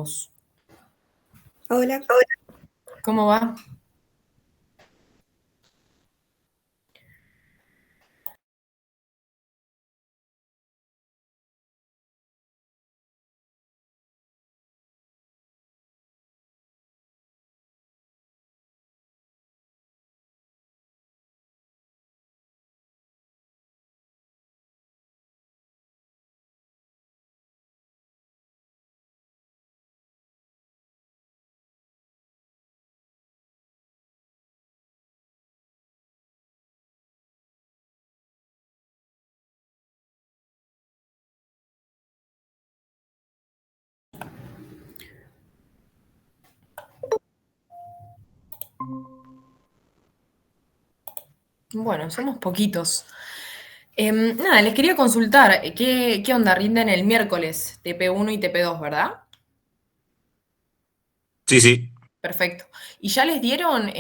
Empezamos. Hola. ¿Cómo va? Bueno, somos poquitos. Nada, les quería consultar, ¿qué onda rinden el miércoles? TP1 y TP2, ¿verdad? Sí, sí. Perfecto. ¿Y ya les dieron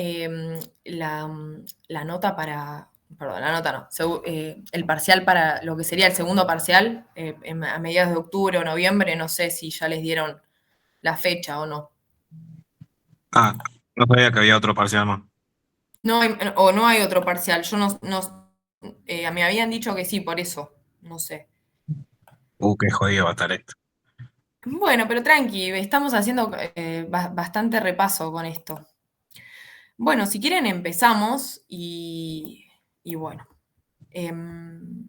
la nota para, perdón, la nota no, el parcial para lo que sería el segundo parcial a mediados de octubre o noviembre? No sé si ya les dieron la fecha o no. Ah, no sabía que había otro parcial más. No hay, o no hay otro parcial. Yo me habían dicho que sí, por eso. No sé. Qué jodido va a estar esto. Bueno, pero tranqui, estamos haciendo bastante repaso con esto. Bueno, si quieren empezamos y bueno. em,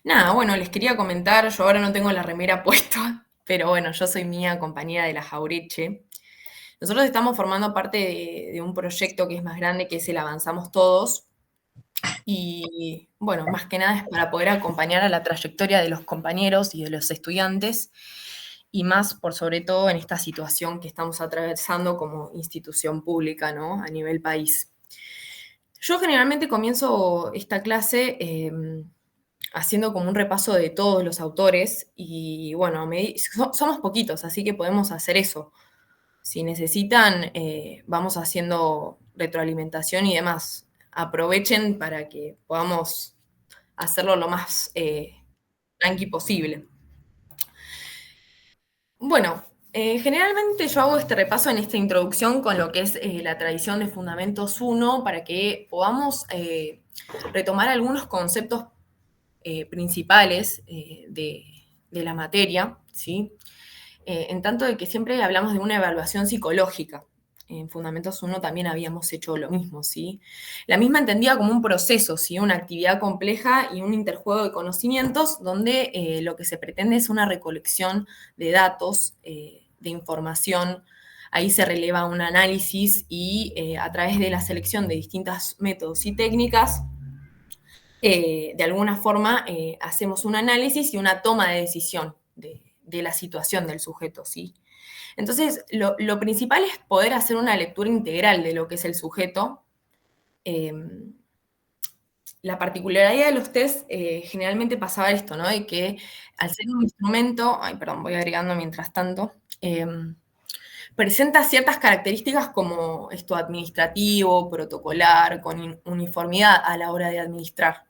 Nada, bueno, les quería comentar, yo ahora no tengo la remera puesta, pero bueno, yo soy Mía, compañera de la Jaureche. Nosotros estamos formando parte de un proyecto que es más grande, que es el Avanzamos Todos. Y bueno, más que nada es para poder acompañar a la trayectoria de los compañeros y de los estudiantes, y más por sobre todo en esta situación que estamos atravesando como institución pública, ¿no? A nivel país. Yo generalmente comienzo esta clase haciendo como un repaso de todos los autores y bueno, somos poquitos, así que podemos hacer eso. Si necesitan, vamos haciendo retroalimentación y demás. Aprovechen para que podamos hacerlo lo más tranqui posible. Bueno, generalmente yo hago este repaso en esta introducción con lo que es la tradición de Fundamentos 1 para que podamos retomar algunos conceptos principales de la materia, ¿sí? En tanto de que siempre hablamos de una evaluación psicológica. En Fundamentos 1 también habíamos hecho lo mismo, ¿sí? La misma entendida como un proceso, ¿sí? Una actividad compleja y un interjuego de conocimientos donde lo que se pretende es una recolección de datos, de información. Ahí se releva un análisis y a través de la selección de distintos métodos y técnicas, de alguna forma hacemos un análisis y una toma de decisión de la situación del sujeto, ¿sí? Entonces, lo principal es poder hacer una lectura integral de lo que es el sujeto. Eh, la particularidad de los test generalmente pasaba esto, ¿no? De que al ser un instrumento, ay, perdón, voy agregando mientras tanto, presenta ciertas características como esto administrativo, protocolar, con uniformidad a la hora de administrar.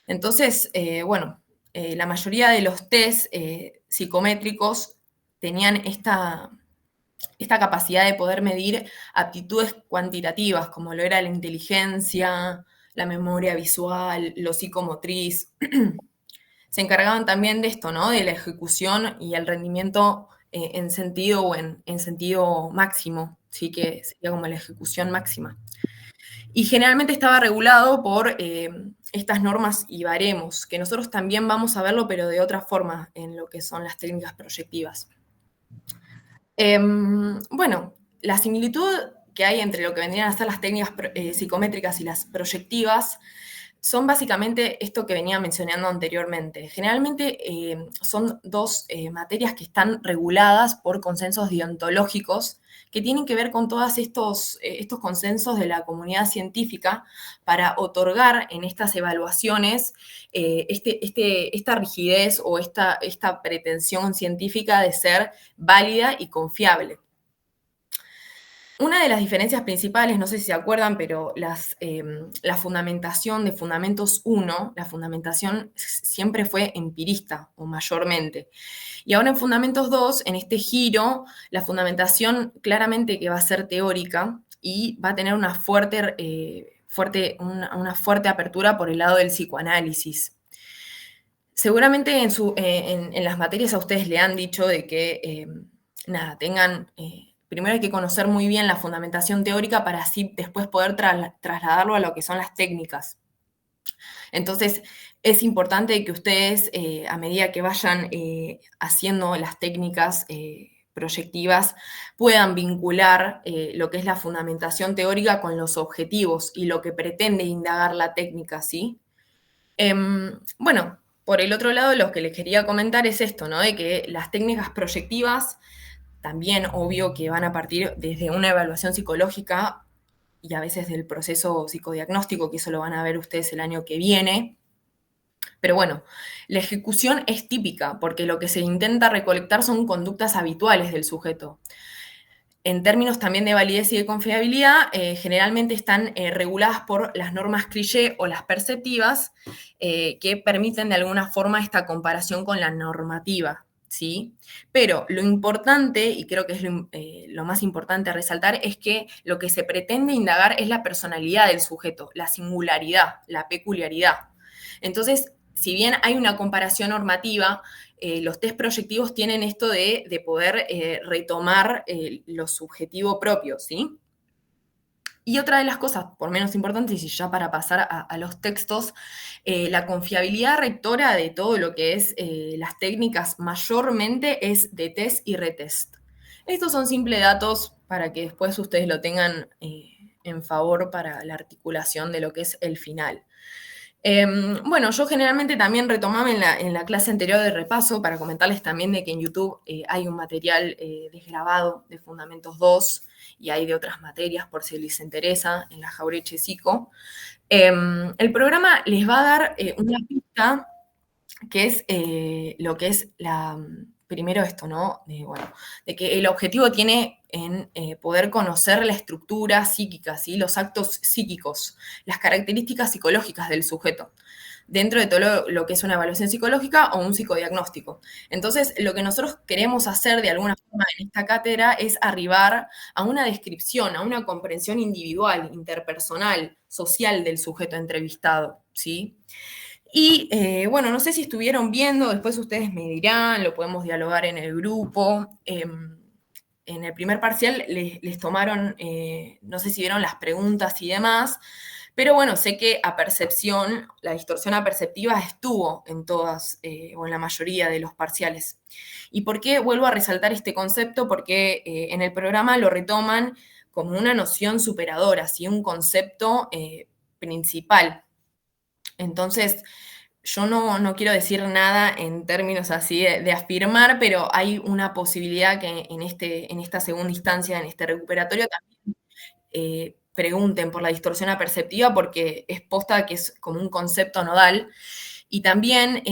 Entonces, bueno, la mayoría de los test psicométricos tenían esta capacidad de poder medir aptitudes cuantitativas, como lo era la inteligencia, la memoria visual, lo psicomotriz. Se encargaban también de esto, ¿no? De la ejecución y el rendimiento en sentido o en sentido máximo, sí que sería como la ejecución máxima. Y generalmente estaba regulado por estas normas y baremos, que nosotros también vamos a verlo, pero de otra forma en lo que son las técnicas proyectivas. Bueno, la similitud que hay entre lo que vendrían a ser las técnicas psicométricas y las proyectivas son básicamente esto que venía mencionando anteriormente. Generalmente son dos materias que están reguladas por consensos deontológicos que tienen que ver con todos estos consensos de la comunidad científica para otorgar en estas evaluaciones esta rigidez o esta pretensión científica de ser válida y confiable. Una de las diferencias principales, no sé si se acuerdan, pero la fundamentación de Fundamentos 1, la fundamentación siempre fue empirista o mayormente. Y ahora en Fundamentos 2, en este giro, la fundamentación claramente que va a ser teórica y va a tener una fuerte apertura por el lado del psicoanálisis. Seguramente en las materias a ustedes le han dicho de que, primero hay que conocer muy bien la fundamentación teórica para así después poder trasladarlo a lo que son las técnicas. Entonces, es importante que ustedes, a medida que vayan haciendo las técnicas proyectivas, puedan vincular lo que es la fundamentación teórica con los objetivos y lo que pretende indagar la técnica, ¿sí? Bueno, por el otro lado, lo que les quería comentar es esto, ¿no? De que las técnicas proyectivas también, obvio, que van a partir desde una evaluación psicológica y a veces del proceso psicodiagnóstico, que eso lo van a ver ustedes el año que viene. Pero bueno, la ejecución es típica, porque lo que se intenta recolectar son conductas habituales del sujeto. En términos también de validez y de confiabilidad, generalmente están reguladas por las normas cliché o las perceptivas, que permiten de alguna forma esta comparación con la normativa, ¿sí? Pero lo importante, y creo que es lo más importante a resaltar, es que lo que se pretende indagar es la personalidad del sujeto, la singularidad, la peculiaridad. Entonces, si bien hay una comparación normativa, los test proyectivos tienen esto de poder retomar lo subjetivo propio, ¿sí? Y otra de las cosas, por menos importantes, y ya para pasar a los textos, la confiabilidad rectora de todo lo que es las técnicas mayormente es de test y retest. Estos son simples datos para que después ustedes lo tengan en favor para la articulación de lo que es el final. Bueno, yo generalmente también retomaba en la clase anterior de repaso para comentarles también de que en YouTube hay un material desgrabado de Fundamentos 2 y hay de otras materias por si les interesa en la Jauretche Psico. El programa les va a dar una pista que es lo que es primero esto, ¿no? De que el objetivo tiene en poder conocer la estructura psíquica, ¿sí? Los actos psíquicos, las características psicológicas del sujeto, dentro de todo lo que es una evaluación psicológica o un psicodiagnóstico. Entonces, lo que nosotros queremos hacer de alguna forma en esta cátedra es arribar a una descripción, a una comprensión individual, interpersonal, social del sujeto entrevistado, ¿sí? Y bueno, no sé si estuvieron viendo, después ustedes me dirán, lo podemos dialogar en el grupo. En el primer parcial les tomaron, no sé si vieron las preguntas y demás, pero bueno, sé que a percepción, la distorsión aperceptiva estuvo en todas o en la mayoría de los parciales. ¿Y por qué vuelvo a resaltar este concepto? Porque en el programa lo retoman como una noción superadora, ¿sí? Un concepto principal. Entonces, yo no quiero decir nada en términos así de afirmar, pero hay una posibilidad que en esta segunda instancia, en este recuperatorio, también pregunten por la distorsión aperceptiva, porque es posta que es como un concepto nodal. Y también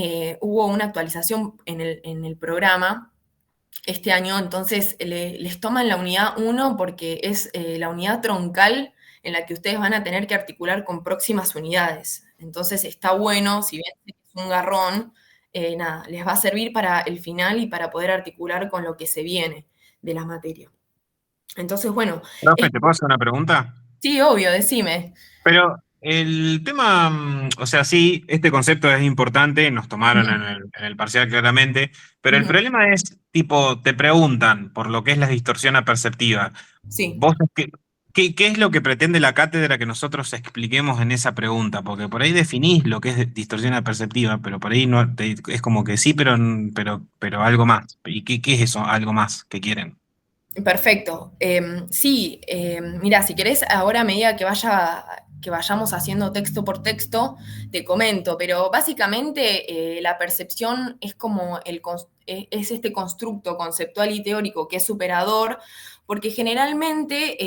hubo una actualización en el programa este año, entonces les toman la unidad 1 porque es la unidad troncal en la que ustedes van a tener que articular con próximas unidades. Entonces está bueno, si bien es un garrón, nada, les va a servir para el final y para poder articular con lo que se viene de la materia. Entonces, bueno. Profe, ¿te puedo hacer una pregunta? Sí, obvio, decime. Pero el tema, o sea, sí, este concepto es importante, nos tomaron Ujú, en el parcial claramente, pero el ujú, problema es, tipo, te preguntan por lo que es la distorsión aperceptiva. sí. ¿Vos qué es lo que pretende la cátedra que nosotros expliquemos en esa pregunta? Porque por ahí definís lo que es distorsión aperceptiva, pero por ahí no, es como que sí, pero algo más. ¿Y qué es eso, algo más que quieren? Perfecto. Sí, mira, si querés, ahora a medida que vayamos haciendo texto por texto, te comento, pero básicamente la percepción es como es este constructo conceptual y teórico que es superador, porque generalmente,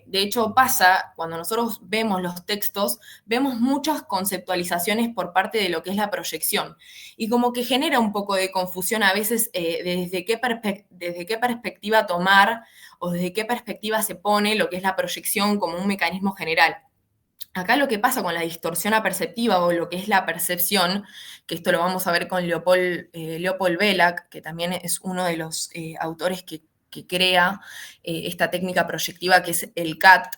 de hecho pasa, cuando nosotros vemos los textos, vemos muchas conceptualizaciones por parte de lo que es la proyección, y como que genera un poco de confusión a veces desde qué perspectiva tomar o desde qué perspectiva se pone lo que es la proyección como un mecanismo general. Acá lo que pasa con la distorsión aperceptiva o lo que es la percepción, que esto lo vamos a ver con Leopold Belak, que también es uno de los autores que crea esta técnica proyectiva que es el CAT.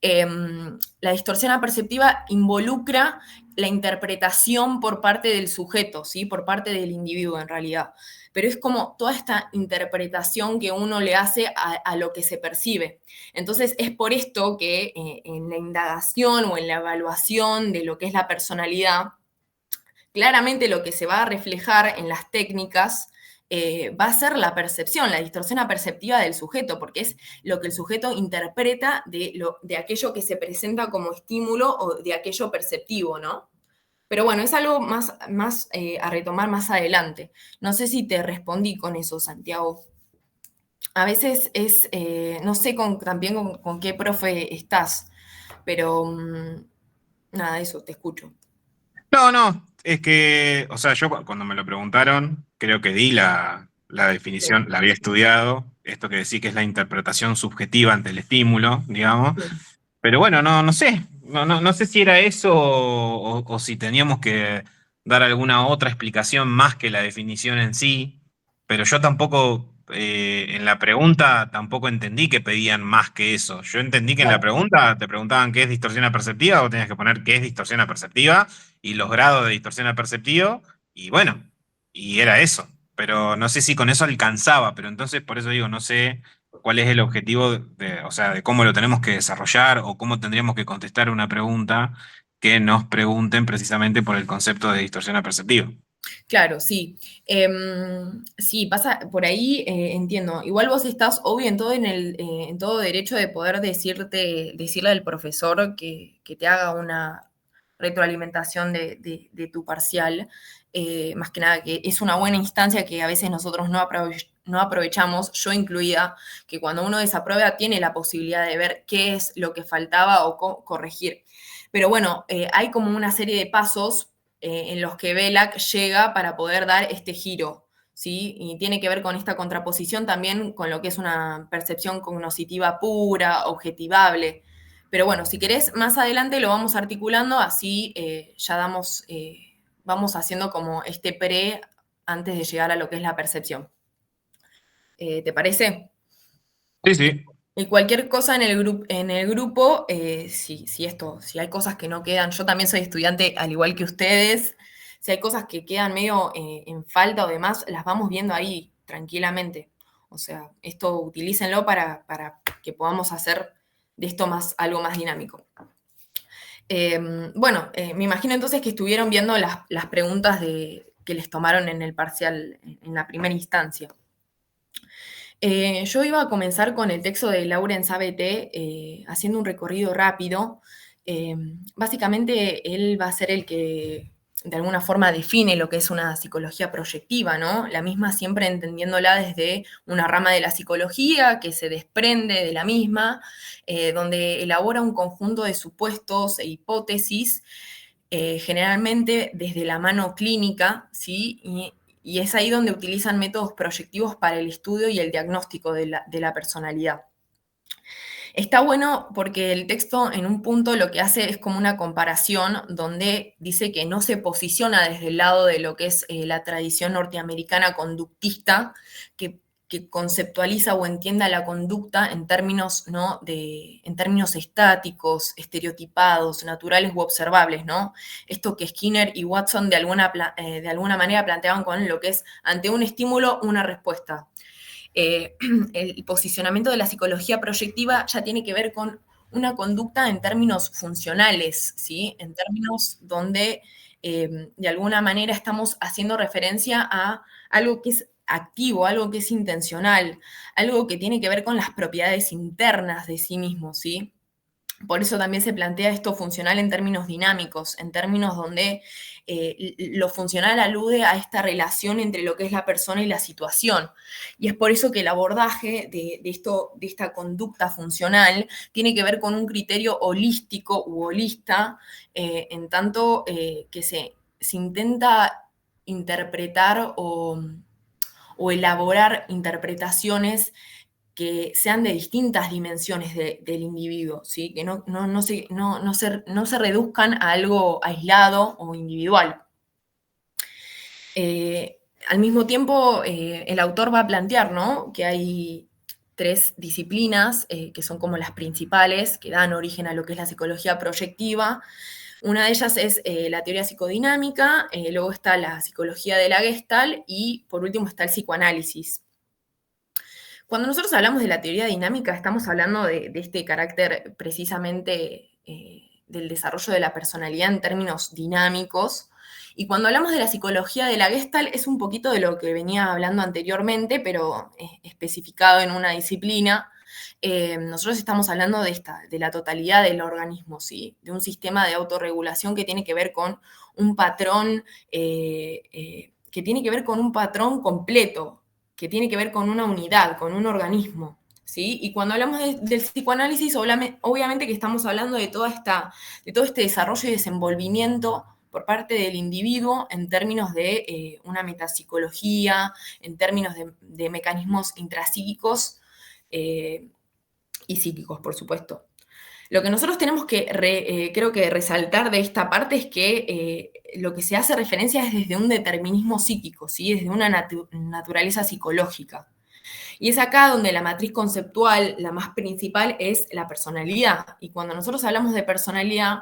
La distorsión aperceptiva involucra la interpretación por parte del sujeto, ¿sí? Por parte del individuo en realidad. Pero es como toda esta interpretación que uno le hace a lo que se percibe. Entonces es por esto que en la indagación o en la evaluación de lo que es la personalidad, claramente lo que se va a reflejar en las técnicas va a ser la percepción, la distorsión aperceptiva del sujeto, porque es lo que el sujeto interpreta de aquello que se presenta como estímulo o de aquello perceptivo, ¿no? Pero bueno, es algo más a retomar más adelante. No sé si te respondí con eso, Santiago. A veces es, no sé también con qué profe estás, pero nada, eso, te escucho. No, no, es que, o sea, yo cuando me lo preguntaron, creo que di la Sí, definición, la había estudiado, esto que decía que es la interpretación subjetiva ante el estímulo, digamos, sí. pero bueno, no sé, no sé si era eso o si teníamos que dar alguna otra explicación más que la definición en sí, pero yo tampoco, en la pregunta tampoco entendí que pedían más que eso. Yo entendí que en la Claro. pregunta te preguntaban qué es distorsión aperceptiva o tenías que poner qué es distorsión aperceptiva y los grados de distorsión aperceptiva, y bueno, y era eso. Pero no sé si con eso alcanzaba, pero entonces por eso digo, no sé cuál es el objetivo o sea, de cómo lo tenemos que desarrollar o cómo tendríamos que contestar una pregunta que nos pregunten precisamente por el concepto de distorsión aperceptiva. Claro, sí. Sí, pasa por ahí, entiendo. Igual vos estás, obvio, en todo derecho de poder decirle al profesor que te haga una retroalimentación de tu parcial. Más que nada, que es una buena instancia que a veces nosotros no aprovechamos, yo incluida, que cuando uno desaprueba tiene la posibilidad de ver qué es lo que faltaba o corregir. Pero bueno, hay como una serie de pasos en los que Belak llega para poder dar este giro, ¿sí? Y tiene que ver con esta contraposición también con lo que es una percepción cognoscitiva pura, objetivable. Pero bueno, si querés, más adelante lo vamos articulando, así ya vamos haciendo como este pre antes de llegar a lo que es la percepción. ¿Te parece? Sí, sí. Y cualquier cosa en el grupo, si hay cosas que no quedan, yo también soy estudiante al igual que ustedes, si hay cosas que quedan medio en falta o demás, las vamos viendo ahí tranquilamente. O sea, esto utilícenlo para que podamos hacer de esto algo más dinámico. Bueno, me imagino entonces que estuvieron viendo las preguntas que les tomaron en el parcial en la primera instancia. Yo iba a comenzar con el texto de Lawrence ABT, haciendo un recorrido rápido. Eh, Básicamente, él va a ser el que de alguna forma define lo que es una psicología proyectiva, ¿no? La misma siempre entendiéndola desde una rama de la psicología que se desprende de la misma, donde elabora un conjunto de supuestos e hipótesis, generalmente desde la mano clínica, ¿sí? Y es ahí donde utilizan métodos proyectivos para el estudio y el diagnóstico de la personalidad. Está bueno porque el texto en un punto lo que hace es como una comparación donde dice que no se posiciona desde el lado de lo que es la tradición norteamericana conductista, que conceptualiza o entienda la conducta en términos, ¿no? En términos estáticos, estereotipados, naturales u observables, ¿no? Esto que Skinner y Watson de alguna manera planteaban con lo que es ante un estímulo, una respuesta. El posicionamiento de la psicología proyectiva ya tiene que ver con una conducta en términos funcionales, ¿sí? En términos donde de alguna manera estamos haciendo referencia a algo que es activo, algo que es intencional, algo que tiene que ver con las propiedades internas de sí mismo, ¿sí? Por eso también se plantea esto funcional en términos dinámicos, en términos donde lo funcional alude a esta relación entre lo que es la persona y la situación. Y es por eso que el abordaje de esta conducta funcional tiene que ver con un criterio holístico u holista, en tanto que se intenta interpretar o elaborar interpretaciones que sean de distintas dimensiones del individuo, ¿sí? Que no se reduzcan a algo aislado o individual. Al mismo tiempo, el autor va a plantear, ¿no?, que hay tres disciplinas que son como las principales, que dan origen a lo que es la psicología proyectiva. Una de ellas es la teoría psicodinámica, luego está la psicología de la Gestalt y por último está el psicoanálisis. Cuando nosotros hablamos de la teoría dinámica, estamos hablando de este carácter precisamente del desarrollo de la personalidad en términos dinámicos. Y cuando hablamos de la psicología de la Gestalt, es un poquito de lo que venía hablando anteriormente, pero especificado en una disciplina. Nosotros estamos hablando de la totalidad del organismo, ¿sí? De un sistema de autorregulación que tiene que ver con un patrón, que tiene que ver con un patrón completo, que tiene que ver con una unidad, con un organismo, ¿sí? Y cuando hablamos del psicoanálisis, obviamente que estamos hablando de todo este desarrollo y desenvolvimiento por parte del individuo en términos de una metapsicología, en términos de mecanismos intrapsíquicos y psíquicos, por supuesto. Lo que nosotros tenemos que, creo que resaltar de esta parte es que lo que se hace referencia es desde un determinismo psíquico, ¿sí? Desde una naturaleza psicológica. Y es acá donde la matriz conceptual, la más principal, es la personalidad. Y cuando nosotros hablamos de personalidad,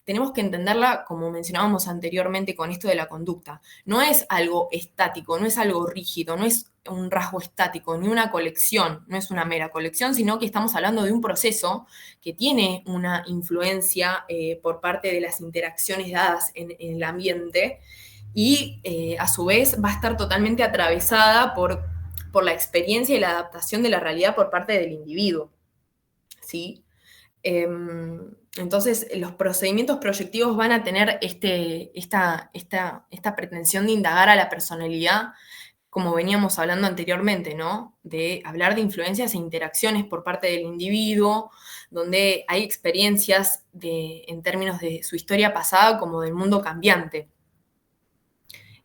tenemos que entenderla, como mencionábamos anteriormente con esto de la conducta. No es algo estático, no es algo rígido, no es un rasgo estático, ni una colección, no es una mera colección, sino que estamos hablando de un proceso que tiene una influencia por parte de las interacciones dadas en el ambiente y a su vez va a estar totalmente atravesada por la experiencia y la adaptación de la realidad por parte del individuo, ¿sí? Entonces, los procedimientos proyectivos van a tener esta pretensión de indagar a la personalidad, como veníamos hablando anteriormente, ¿no? De hablar de influencias e interacciones por parte del individuo, donde hay experiencias en términos de su historia pasada como del mundo cambiante.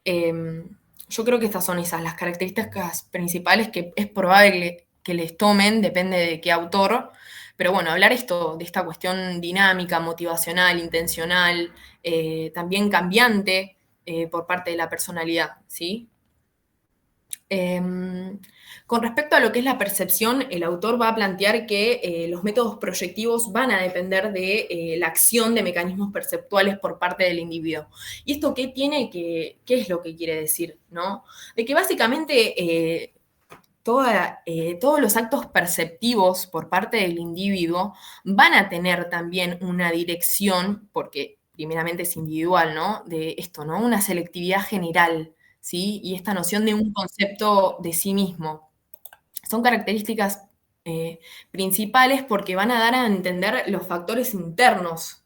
Yo creo que estas son las características principales que es probable que les tomen, depende de qué autor, pero bueno, hablar de esta cuestión dinámica, motivacional, intencional, también cambiante por parte de la personalidad, ¿sí? Con respecto a lo que es la percepción, el autor va a plantear que los métodos proyectivos van a depender de la acción de mecanismos perceptuales por parte del individuo. ¿Y esto qué es lo que quiere decir? ¿No? De que básicamente todos los actos perceptivos por parte del individuo van a tener también una dirección, porque primeramente es individual, ¿no? De esto, ¿no? Una selectividad general, ¿sí? Y esta noción de un concepto de sí mismo. Son características principales porque van a dar a entender los factores internos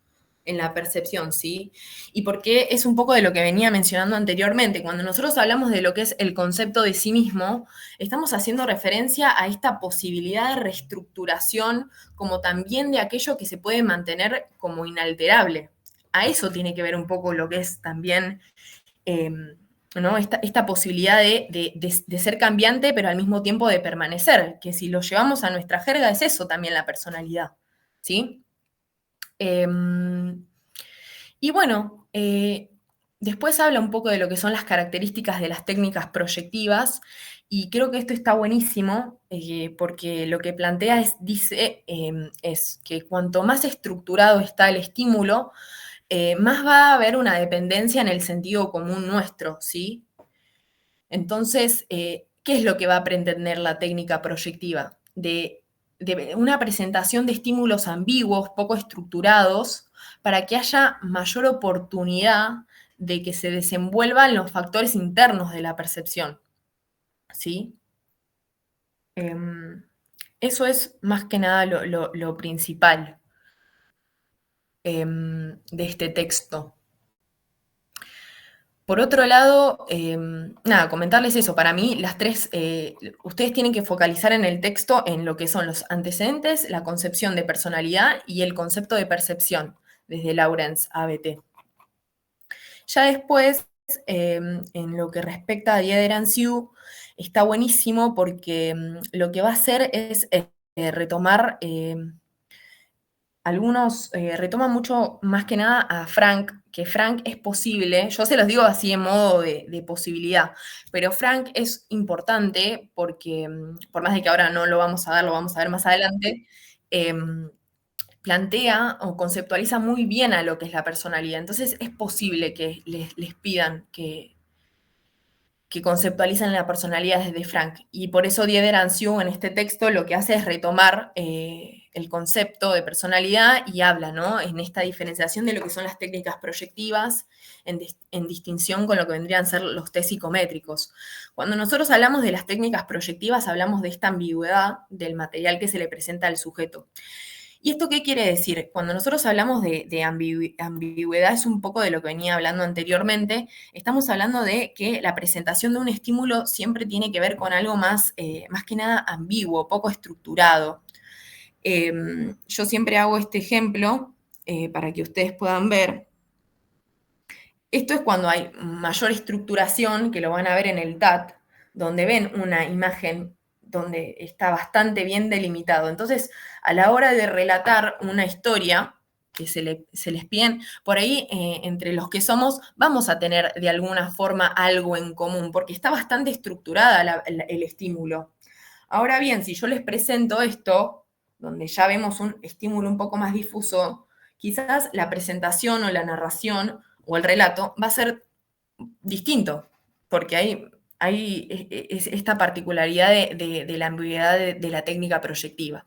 en la percepción, ¿sí? Y porque es un poco de lo que venía mencionando anteriormente. Cuando nosotros hablamos de lo que es el concepto de sí mismo, estamos haciendo referencia a esta posibilidad de reestructuración, como también de aquello que se puede mantener como inalterable. A eso tiene que ver un poco lo que es también ¿no? Esta posibilidad de ser cambiante, pero al mismo tiempo de permanecer, que si lo llevamos a nuestra jerga es eso también la personalidad, ¿sí? Y bueno, después habla un poco de lo que son las características de las técnicas proyectivas, y creo que esto está buenísimo, porque lo que plantea es que cuanto más estructurado está el estímulo, más va a haber una dependencia en el sentido común nuestro, ¿sí? Entonces, ¿qué es lo que va a pretender la técnica proyectiva? De una presentación de estímulos ambiguos, poco estructurados, para que haya mayor oportunidad de que se desenvuelvan los factores internos de la percepción, ¿sí? Eso es más que nada lo principal. de este texto. Por otro lado, nada, comentarles eso. Para mí, las tres, ustedes tienen que focalizar en el texto en lo que son los antecedentes, la concepción de personalidad y el concepto de percepción, desde Lawrence ABT. Ya después, en lo que respecta a Dieder and Sue, está buenísimo porque lo que va a hacer es retomar algunos retoman mucho más que nada a Frank, que Frank es posible, yo se los digo así en modo de posibilidad, pero Frank es importante porque, por más de que ahora no lo vamos a dar, lo vamos a ver más adelante, plantea o conceptualiza muy bien a lo que es la personalidad. Entonces es posible que les pidan que conceptualizan la personalidad desde Frank. Y por eso Dieder and Sue en este texto lo que hace es retomar el concepto de personalidad y habla, ¿no?, en esta diferenciación de lo que son las técnicas proyectivas en distinción con lo que vendrían a ser los test psicométricos. Cuando nosotros hablamos de las técnicas proyectivas, hablamos de esta ambigüedad del material que se le presenta al sujeto. ¿Y esto qué quiere decir? Cuando nosotros hablamos de ambigüedad, es un poco de lo que venía hablando anteriormente, estamos hablando de que la presentación de un estímulo siempre tiene que ver con algo más, más que nada ambiguo, poco estructurado. Yo siempre hago este ejemplo para que ustedes puedan ver. Esto es cuando hay mayor estructuración, que lo van a ver en el TAT, donde ven una imagen donde está bastante bien delimitado. Entonces, a la hora de relatar una historia que se les piden, por ahí, entre los que somos, vamos a tener de alguna forma algo en común, porque está bastante estructurada el estímulo. Ahora bien, si yo les presento esto, donde ya vemos un estímulo un poco más difuso, quizás la presentación o la narración o el relato va a ser distinto, porque hay esta particularidad de la ambigüedad de la técnica proyectiva.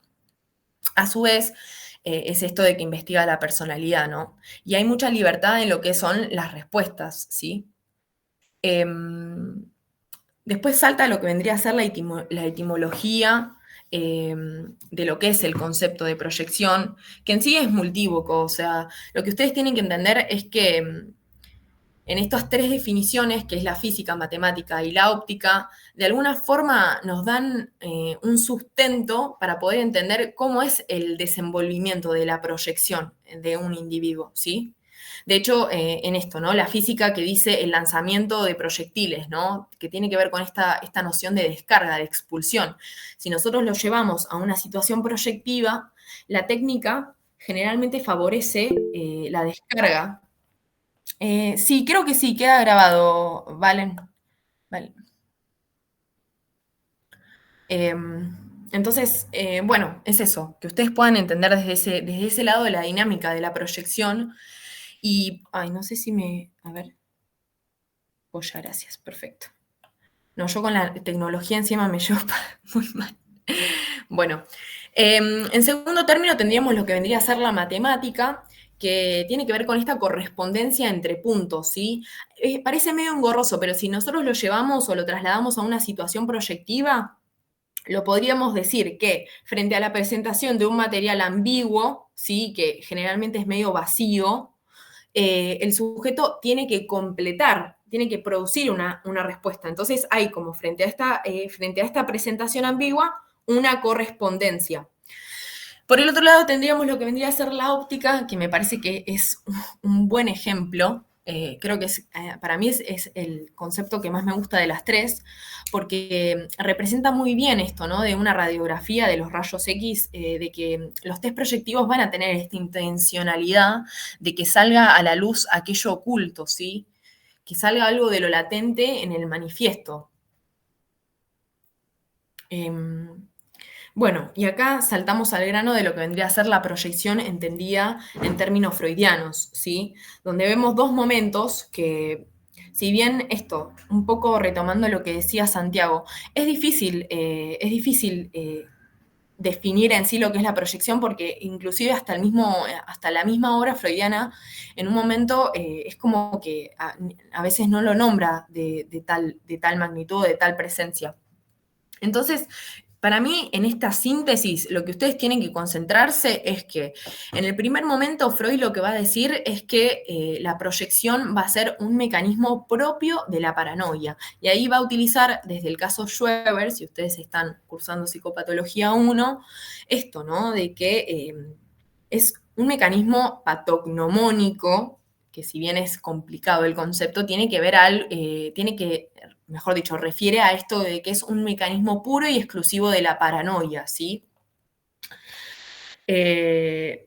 A su vez, es esto de que investiga la personalidad, ¿no? Y hay mucha libertad en lo que son las respuestas, ¿sí? Después salta lo que vendría a ser la etimología de lo que es el concepto de proyección, que en sí es multívoco, o sea, lo que ustedes tienen que entender es que en estas tres definiciones, que es la física, matemática y la óptica, de alguna forma nos dan un sustento para poder entender cómo es el desenvolvimiento de la proyección de un individuo, ¿sí? De hecho, en esto, ¿no? La física que dice el lanzamiento de proyectiles, ¿no? Que tiene que ver con esta noción de descarga, de expulsión. Si nosotros lo llevamos a una situación proyectiva, la técnica generalmente favorece la descarga. Sí, creo que sí, queda grabado, Valen. Vale. Entonces, bueno, es eso, que ustedes puedan entender desde ese lado de la dinámica de la proyección. Y, ay, no sé si a ver. Ya, gracias, perfecto. No, yo con la tecnología encima me llevo muy mal. Bueno, en segundo término tendríamos lo que vendría a ser la matemática, que tiene que ver con esta correspondencia entre puntos, ¿sí? Parece medio engorroso, pero si nosotros lo llevamos o lo trasladamos a una situación proyectiva, lo podríamos decir que frente a la presentación de un material ambiguo, ¿sí?, que generalmente es medio vacío, el sujeto tiene que completar, tiene que producir una respuesta. Entonces hay como frente a esta presentación ambigua, una correspondencia. Por el otro lado tendríamos lo que vendría a ser la óptica, que me parece que es un buen ejemplo. Creo que para mí es el concepto que más me gusta de las tres, porque representa muy bien esto, ¿no? De una radiografía de los rayos X, de que los test proyectivos van a tener esta intencionalidad de que salga a la luz aquello oculto, ¿sí? Que salga algo de lo latente en el manifiesto. Bueno, y acá saltamos al grano de lo que vendría a ser la proyección entendida en términos freudianos, ¿sí? Donde vemos dos momentos que, si bien esto, un poco retomando lo que decía Santiago, es difícil definir en sí lo que es la proyección, porque inclusive hasta la misma obra freudiana, en un momento es como que a veces no lo nombra de tal magnitud, de tal presencia. Entonces, para mí, en esta síntesis, lo que ustedes tienen que concentrarse es que en el primer momento Freud lo que va a decir es que la proyección va a ser un mecanismo propio de la paranoia. Y ahí va a utilizar, desde el caso Schweber, si ustedes están cursando psicopatología 1, esto, ¿no? De que es un mecanismo patognomónico, que si bien es complicado el concepto, tiene que ver tiene que, mejor dicho, refiere a esto de que es un mecanismo puro y exclusivo de la paranoia, ¿sí? Y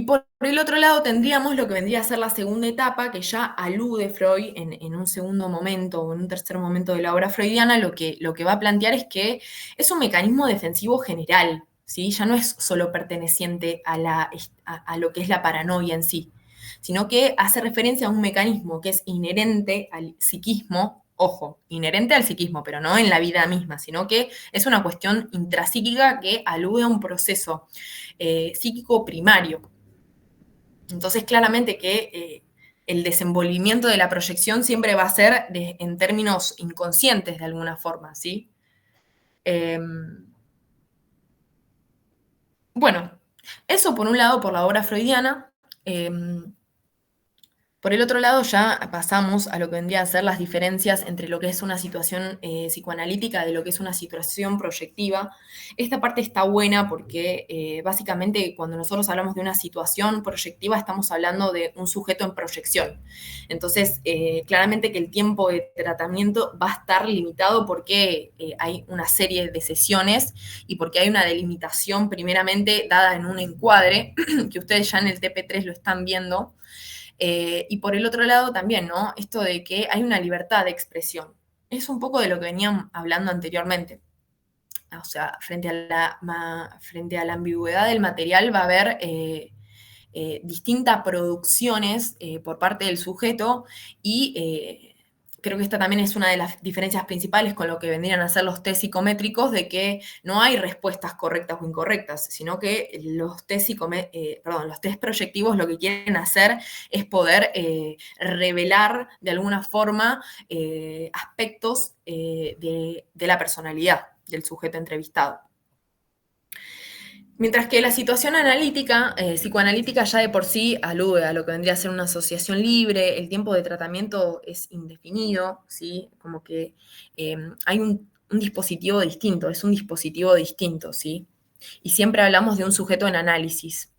por el otro lado tendríamos lo que vendría a ser la segunda etapa, que ya alude Freud en un segundo momento o en un tercer momento de la obra freudiana, lo que va a plantear es que es un mecanismo defensivo general, ¿sí? Ya no es solo perteneciente a lo que es la paranoia en sí, sino que hace referencia a un mecanismo que es inherente al psiquismo, ojo, inherente al psiquismo, pero no en la vida misma, sino que es una cuestión intrapsíquica que alude a un proceso psíquico primario. Entonces, claramente que el desenvolvimiento de la proyección siempre va a ser en términos inconscientes de alguna forma, ¿sí? Bueno, eso por un lado por la obra freudiana. Por el otro lado, ya pasamos a lo que vendría a ser las diferencias entre lo que es una situación psicoanalítica de lo que es una situación proyectiva. Esta parte está buena porque básicamente cuando nosotros hablamos de una situación proyectiva estamos hablando de un sujeto en proyección. Entonces, claramente que el tiempo de tratamiento va a estar limitado porque hay una serie de sesiones y porque hay una delimitación primeramente dada en un encuadre, que ustedes ya en el TP3 lo están viendo. Y por el otro lado también, ¿no? Esto de que hay una libertad de expresión. Es un poco de lo que venían hablando anteriormente. O sea, frente a la ambigüedad del material va a haber distintas producciones por parte del sujeto y creo que esta también es una de las diferencias principales con lo que vendrían a ser los test psicométricos, de que no hay respuestas correctas o incorrectas, sino que los los test proyectivos lo que quieren hacer es poder revelar de alguna forma aspectos de la personalidad del sujeto entrevistado. Mientras que la situación analítica, psicoanalítica ya de por sí alude a lo que vendría a ser una asociación libre, el tiempo de tratamiento es indefinido, ¿sí? Como que hay un dispositivo distinto, es un dispositivo distinto, ¿sí? Y siempre hablamos de un sujeto en análisis.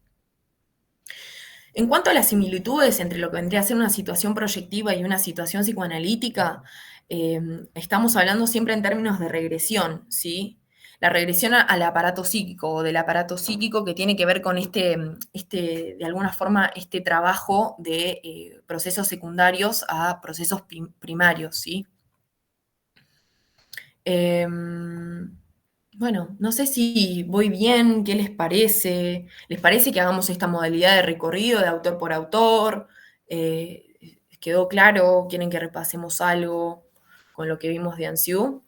En cuanto a las similitudes entre lo que vendría a ser una situación proyectiva y una situación psicoanalítica, estamos hablando siempre en términos de regresión, ¿sí? La regresión al aparato psíquico o del aparato psíquico que tiene que ver con de alguna forma, este trabajo de procesos secundarios a procesos primarios, ¿sí? Bueno, no sé si voy bien, ¿qué les parece? ¿Les parece que hagamos esta modalidad de recorrido de autor por autor? ¿Quedó claro? ¿Quieren que repasemos algo con lo que vimos de Ansiú?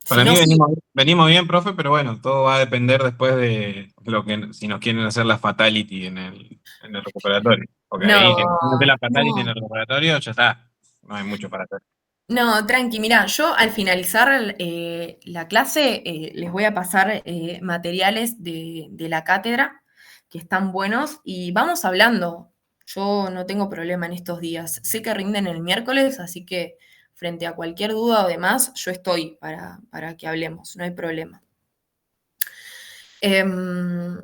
Si Para mí no, sí. venimos bien, profe, pero bueno, todo va a depender después de lo que, si nos quieren hacer la fatality en el recuperatorio. Porque No, ahí, si no hacer la fatality en no. el recuperatorio, ya está. No hay mucho para hacer. No, tranqui, mira, yo al finalizar la clase les voy a pasar materiales de la cátedra que están buenos y vamos hablando. Yo no tengo problema en estos días. Sé que rinden el miércoles, así que frente a cualquier duda o demás, yo estoy para que hablemos, no hay problema.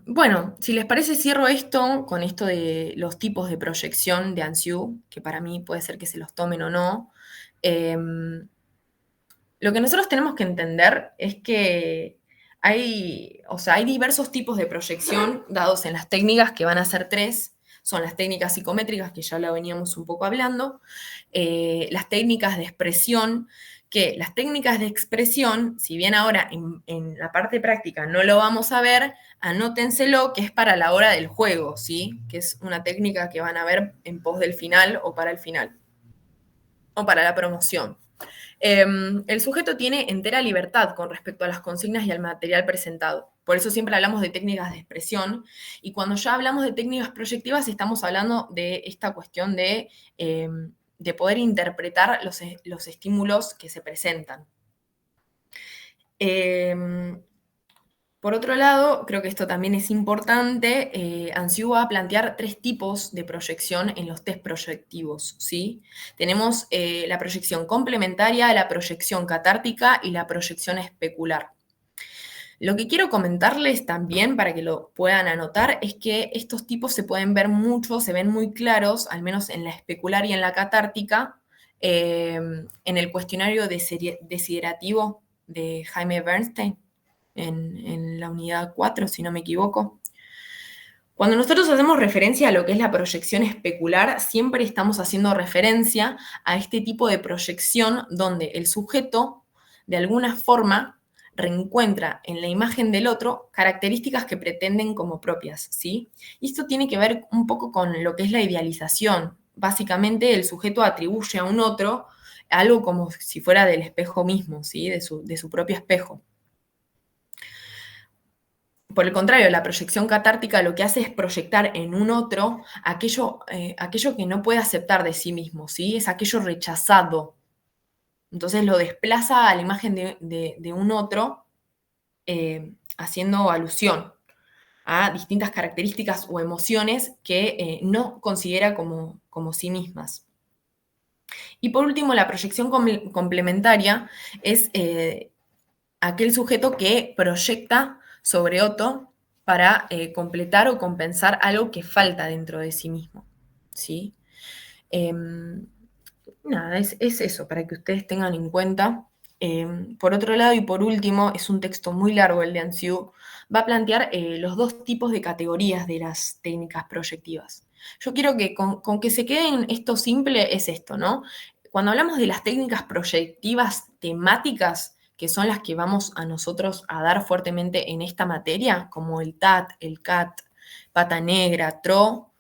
Bueno, si les parece, cierro esto con esto de los tipos de proyección de Ansiú, que para mí puede ser que se los tomen o no. Em, lo que nosotros tenemos que entender es que o sea, hay diversos tipos de proyección dados en las técnicas, que van a ser tres. Son las técnicas psicométricas, que ya la veníamos un poco hablando, las técnicas de expresión, que las técnicas de expresión, si bien ahora en la parte práctica no lo vamos a ver, anótenselo que es para la hora del juego, ¿sí? Que es una técnica que van a ver en pos del final o para el final, o para la promoción. El sujeto tiene entera libertad con respecto a las consignas y al material presentado. Por eso siempre hablamos de técnicas de expresión. Y cuando ya hablamos de técnicas proyectivas, estamos hablando de esta cuestión de de poder interpretar los estímulos que se presentan. Por otro lado, creo que esto también es importante, Ansiu va a plantear 3 tipos de proyección en los test proyectivos, ¿sí? Tenemos la proyección complementaria, la proyección catártica y la proyección especular. Lo que quiero comentarles también, para que lo puedan anotar, es que estos tipos se pueden ver mucho, se ven muy claros, al menos en la especular y en la catártica, en el cuestionario desiderativo de Jaime Bernstein, en la unidad 4, si no me equivoco. Cuando nosotros hacemos referencia a lo que es la proyección especular, siempre estamos haciendo referencia a este tipo de proyección donde el sujeto, de alguna forma, reencuentra en la imagen del otro características que pretenden como propias, ¿sí? Y esto tiene que ver un poco con lo que es la idealización. Básicamente, el sujeto atribuye a un otro algo como si fuera del espejo mismo, ¿sí? De su propio espejo. Por el contrario, la proyección catártica lo que hace es proyectar en un otro aquello que no puede aceptar de sí mismo, ¿sí? Es aquello rechazado. Entonces lo desplaza a la imagen de un otro, haciendo alusión a distintas características o emociones que no considera como sí mismas. Y por último, la proyección complementaria es aquel sujeto que proyecta sobre otro para completar o compensar algo que falta dentro de sí mismo, ¿sí? Nada, es eso, para que ustedes tengan en cuenta. Por otro lado, y por último, es un texto muy largo el de Ansiu, va a plantear los 2 tipos de categorías de las técnicas proyectivas. Yo quiero que con que se queden esto simple es esto, ¿no? Cuando hablamos de las técnicas proyectivas temáticas, que son las que vamos a nosotros a dar fuertemente en esta materia, como el TAT, el CAT, pata negra, TRO,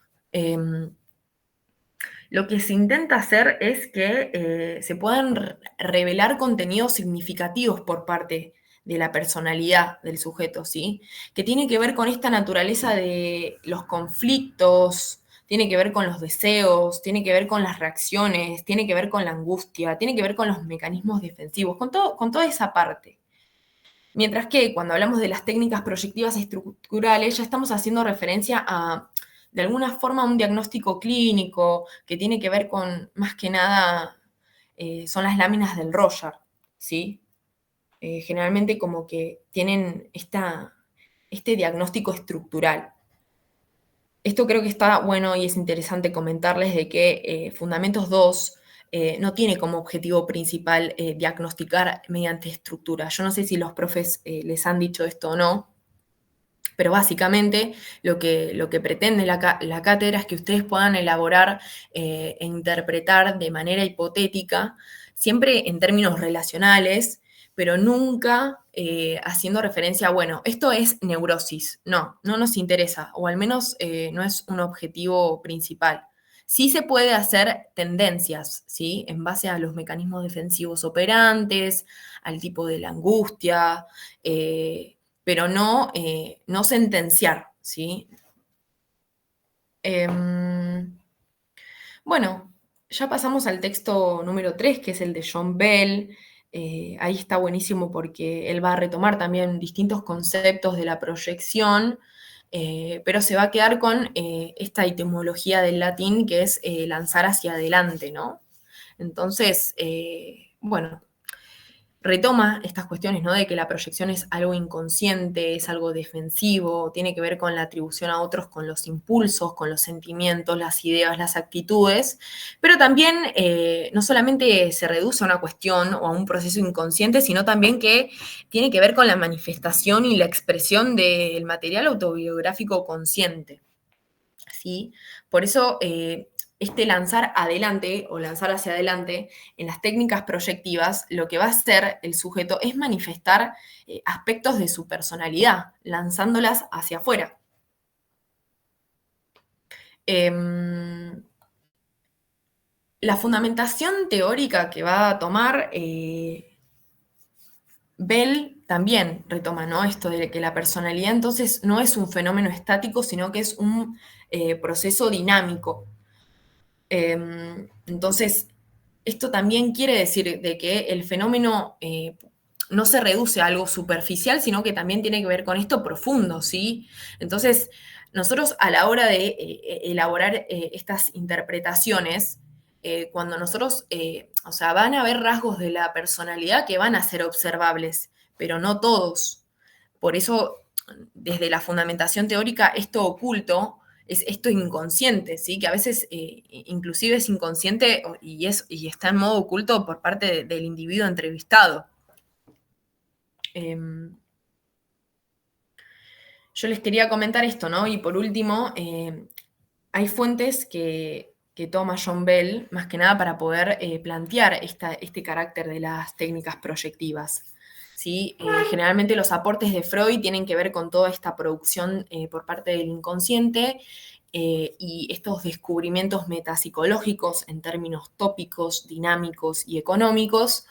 lo que se intenta hacer es que se puedan revelar contenidos significativos por parte de la personalidad del sujeto, ¿sí? Que tiene que ver con esta naturaleza de los conflictos, tiene que ver con los deseos, tiene que ver con las reacciones, tiene que ver con la angustia, tiene que ver con los mecanismos defensivos, con toda esa parte. Mientras que cuando hablamos de las técnicas proyectivas estructurales, ya estamos haciendo referencia a, de alguna forma, un diagnóstico clínico que tiene que ver con, más que nada, son las láminas del Roger, ¿sí? Generalmente como que tienen este diagnóstico estructural. Esto creo que está bueno y es interesante comentarles de que Fundamentos 2 no tiene como objetivo principal diagnosticar mediante estructura. Yo no sé si los profes les han dicho esto o no, pero básicamente lo que pretende la cátedra es que ustedes puedan elaborar e interpretar de manera hipotética, siempre en términos relacionales, pero nunca haciendo referencia a, bueno, esto es neurosis. No nos interesa, o al menos no es un objetivo principal. Sí se puede hacer tendencias, ¿sí? En base a los mecanismos defensivos operantes, al tipo de la angustia, pero no sentenciar, ¿sí? Bueno, ya pasamos al texto número 3, que es el de John Bell. Ahí está buenísimo porque él va a retomar también distintos conceptos de la proyección, pero se va a quedar con esta etimología del latín que es lanzar hacia adelante, ¿no? Entonces, bueno, retoma estas cuestiones, ¿no? De que la proyección es algo inconsciente, es algo defensivo, tiene que ver con la atribución a otros, con los impulsos, con los sentimientos, las ideas, las actitudes, pero también no solamente se reduce a una cuestión o a un proceso inconsciente, sino también que tiene que ver con la manifestación y la expresión del material autobiográfico consciente, ¿sí? Por eso este lanzar adelante o lanzar hacia adelante en las técnicas proyectivas, lo que va a hacer el sujeto es manifestar aspectos de su personalidad, lanzándolas hacia afuera. La fundamentación teórica que va a tomar Bell también retoma, ¿no? Esto de que la personalidad entonces no es un fenómeno estático, sino que es un proceso dinámico. Entonces, esto también quiere decir de que el fenómeno no se reduce a algo superficial, sino que también tiene que ver con esto profundo, ¿sí? Entonces, nosotros a la hora de elaborar estas interpretaciones, cuando nosotros, o sea, van a haber rasgos de la personalidad que van a ser observables, pero no todos. Por eso, desde la fundamentación teórica, esto oculto es esto inconsciente, ¿sí? Que a veces inclusive es inconsciente y está en modo oculto por parte del individuo entrevistado. Yo les quería comentar esto, ¿no? Y por último, hay fuentes que toma John Bell, más que nada para poder plantear este carácter de las técnicas proyectivas. ¿Sí? Generalmente los aportes de Freud tienen que ver con toda esta producción por parte del inconsciente y estos descubrimientos metapsicológicos en términos tópicos, dinámicos y económicos.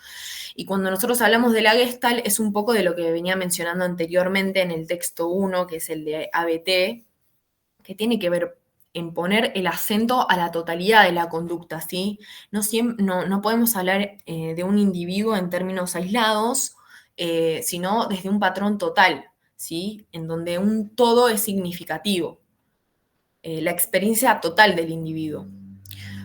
Y cuando nosotros hablamos de la Gestalt, es un poco de lo que venía mencionando anteriormente en el texto 1, que es el de ABT, que tiene que ver en poner el acento a la totalidad de la conducta, ¿sí? No podemos hablar de un individuo en términos aislados, sino desde un patrón total, ¿sí? En donde un todo es significativo, la experiencia total del individuo.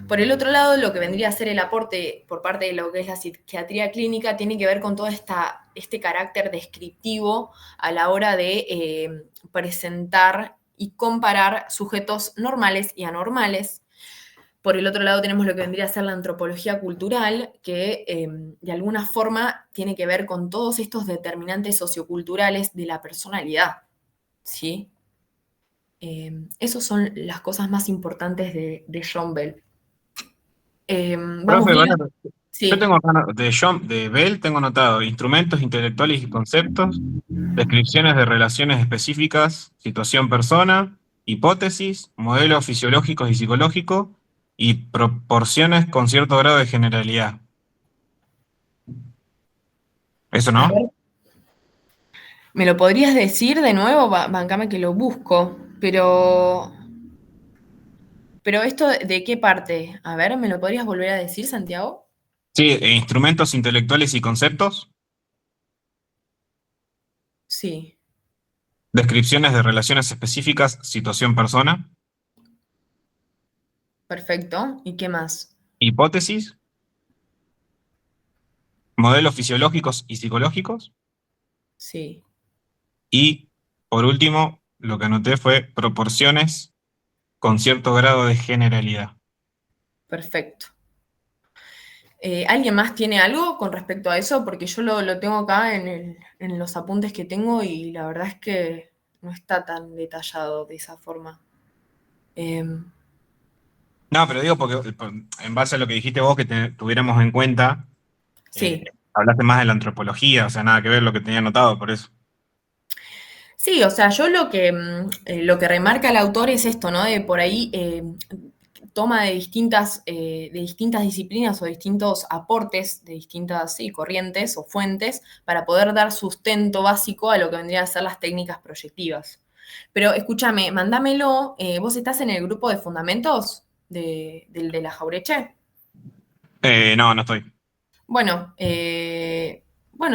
Por el otro lado, lo que vendría a ser el aporte por parte de lo que es la psiquiatría clínica tiene que ver con todo este carácter descriptivo a la hora de presentar y comparar sujetos normales y anormales. Por el otro lado tenemos lo que vendría a ser la antropología cultural, que de alguna forma tiene que ver con todos estos determinantes socioculturales de la personalidad, ¿sí? Esas son las cosas más importantes de John Bell. ¿Vamos Profe, bien? bueno, yo Sí, tengo acá de Bell, tengo anotado instrumentos intelectuales y conceptos, descripciones de relaciones específicas, situación persona, hipótesis, modelos fisiológicos y psicológicos, y proporciones con cierto grado de generalidad. ¿Eso a no? ver, ¿me lo podrías decir de nuevo? Bancame que lo busco, pero esto ¿de qué parte? A ver, ¿me lo podrías volver a decir, Santiago? Sí, instrumentos intelectuales y conceptos, Sí, descripciones de relaciones específicas, situación persona, perfecto. ¿Y qué más? hipótesis, modelos fisiológicos y psicológicos, Sí, y por último, lo que anoté fue proporciones con cierto grado de generalidad. perfecto. ¿Alguien más tiene algo con respecto a eso? Porque yo lo tengo acá en los apuntes que tengo y la verdad es que no está tan detallado de esa forma. Em, No, pero digo porque en base a lo que dijiste vos, que tuviéramos en cuenta, eh, sí, hablaste más de la antropología, o sea, nada que ver lo que tenía anotado, por eso. sí, o sea, yo lo que remarca el autor es esto, ¿no? De por ahí toma de distintas disciplinas o distintos aportes de distintas sí, corrientes o fuentes para poder dar sustento básico a lo que vendrían a ser las técnicas proyectivas. Pero escúchame, mándamelo, ¿vos estás en el grupo de fundamentos del de la Jaureche? No, no estoy. Bueno,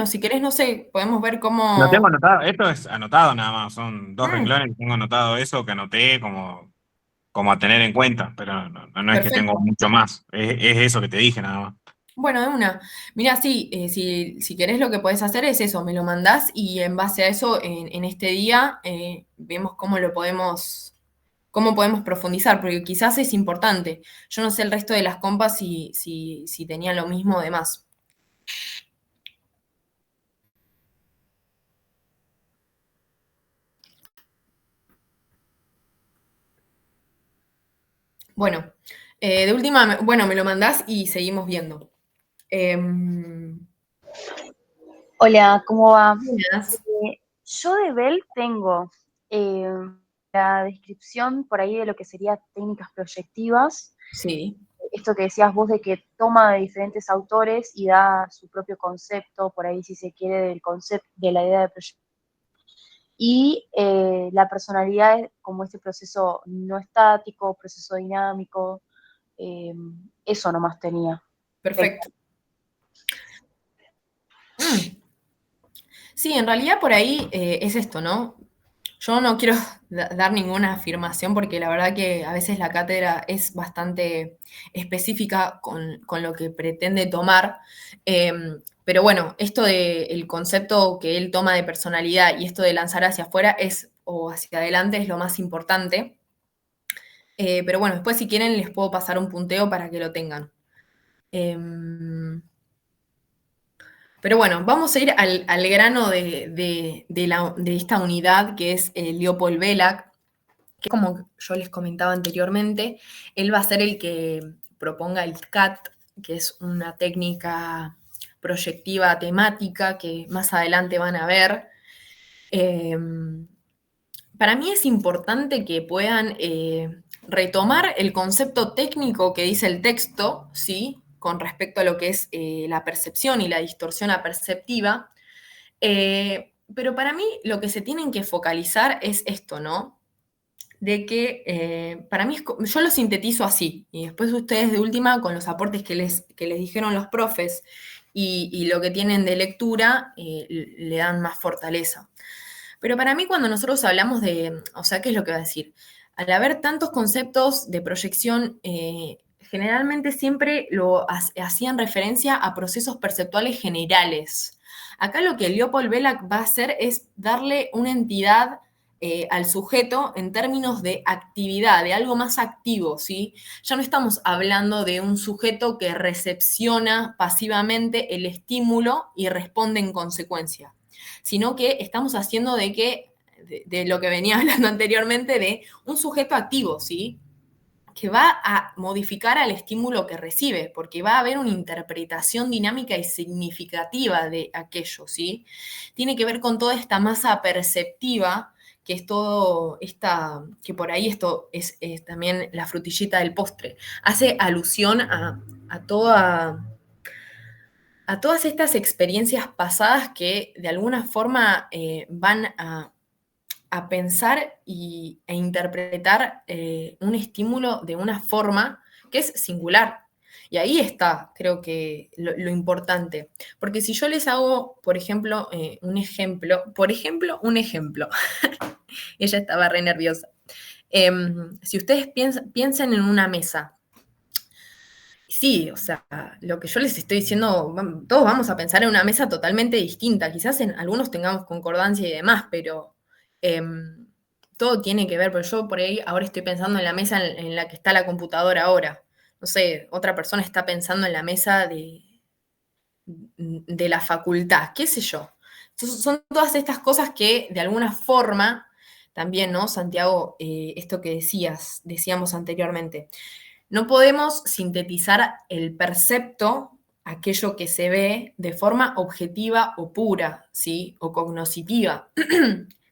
si querés, no sé, podemos ver No tengo cómo... anotado, esto es anotado nada más, son dos Mm, renglones que tengo anotado eso, que anoté como a tener en cuenta, pero no es que tengo perfecto. mucho más, es eso que te dije nada más. Bueno, de una. Mira, sí, si querés lo que podés hacer es eso, me lo mandás y en base a eso, en este día, vemos cómo podemos profundizar, porque quizás es importante. Yo no sé el resto de las compas si tenían lo mismo o demás. Bueno, de última, bueno, me lo mandás y seguimos viendo. Em, Hola, ¿cómo va? buenas. Yo de Bell tengo eh, la descripción por ahí de lo que sería técnicas proyectivas, Sí, esto que decías vos de que toma de diferentes autores y da su propio concepto, por ahí si se quiere, del concepto, de la idea de proyecto. Y la personalidad es como este proceso no estático, proceso dinámico, Eso nomás tenía. Perfecto. Sí, en realidad por ahí es esto, ¿no? Yo no quiero dar ninguna afirmación porque la verdad que a veces la cátedra es bastante específica con lo que pretende tomar. Pero bueno, esto del concepto que él toma de personalidad y esto de lanzar hacia afuera o hacia adelante es lo más importante. Pero bueno, después si quieren les puedo pasar un punteo para que lo tengan. Pero bueno, vamos a ir al grano de esta unidad que es Leopold Belak, que como yo les comentaba anteriormente, él va a ser el que proponga el CAT, que es una técnica proyectiva temática que más adelante van a ver. Para mí es importante que puedan retomar el concepto técnico que dice el texto, ¿sí? Con respecto a lo que es la percepción y la distorsión aperceptiva. Pero para mí lo que se tienen que focalizar es esto, ¿no? De que para mí, yo lo sintetizo así, y después ustedes de última, con los aportes que les dijeron los profes y lo que tienen de lectura, le dan más fortaleza. Pero para mí cuando nosotros hablamos o sea, ¿qué es lo que va a decir? Al haber tantos conceptos de proyección, generalmente siempre hacían referencia a procesos perceptuales generales. Acá lo que Leopold Belak va a hacer es darle una entidad al sujeto en términos de actividad, de algo más activo, ¿sí? Ya no estamos hablando de un sujeto que recepciona pasivamente el estímulo y responde en consecuencia, sino que estamos haciendo de lo que venía hablando anteriormente, de un sujeto activo, ¿sí? Que va a modificar al estímulo que recibe, porque va a haber una interpretación dinámica y significativa de aquello, ¿sí? Tiene que ver con toda esta masa perceptiva, que es que por ahí esto es también la frutillita del postre. Hace alusión a todas estas experiencias pasadas que de alguna forma van a pensar e interpretar un estímulo de una forma que es singular. Y ahí está, creo que lo importante. Porque si yo les hago, por ejemplo, un ejemplo, ella estaba re nerviosa. Si ustedes piensan en una mesa, sí, o sea, lo que yo les estoy diciendo, todos vamos a pensar en una mesa totalmente distinta. Quizás en algunos tengamos concordancia y demás, pero todo tiene que ver, porque yo por ahí ahora estoy pensando en la mesa en la que está la computadora ahora. No sé, otra persona está pensando en la mesa de la facultad, qué sé yo. Entonces, son todas estas cosas que de alguna forma, también, ¿no, Santiago? Esto que decíamos anteriormente. No podemos sintetizar el percepto, aquello que se ve, de forma objetiva o pura, ¿sí? O cognoscitiva.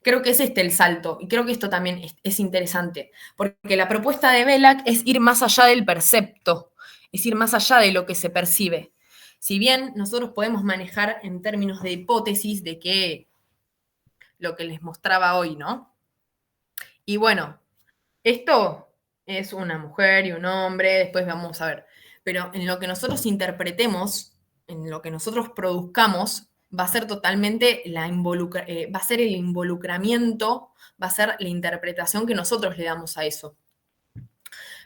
Creo que es este el salto, y creo que esto también es interesante, porque la propuesta de Belak es ir más allá del percepto, es ir más allá de lo que se percibe. Si bien nosotros podemos manejar en términos de hipótesis de que lo que les mostraba hoy, ¿no? Y bueno, esto es una mujer y un hombre, después vamos a ver. Pero en lo que nosotros interpretemos, en lo que nosotros produzcamos, va a ser totalmente va a ser el involucramiento, va a ser la interpretación que nosotros le damos a eso.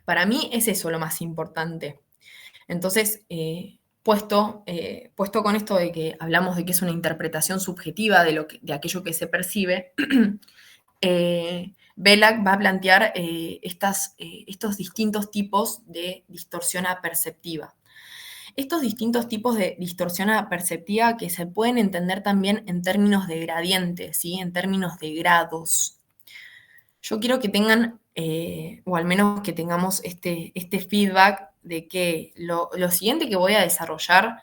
Para mí es eso lo más importante. Entonces, puesto con esto de que hablamos de que es una interpretación subjetiva de aquello que se percibe, Belak va a plantear estos distintos tipos de distorsión aperceptiva. Estos distintos tipos de distorsión aperceptiva que se pueden entender también en términos de gradientes, ¿sí? En términos de grados. Yo quiero que tengan, o al menos que tengamos este feedback de que lo siguiente que voy a desarrollar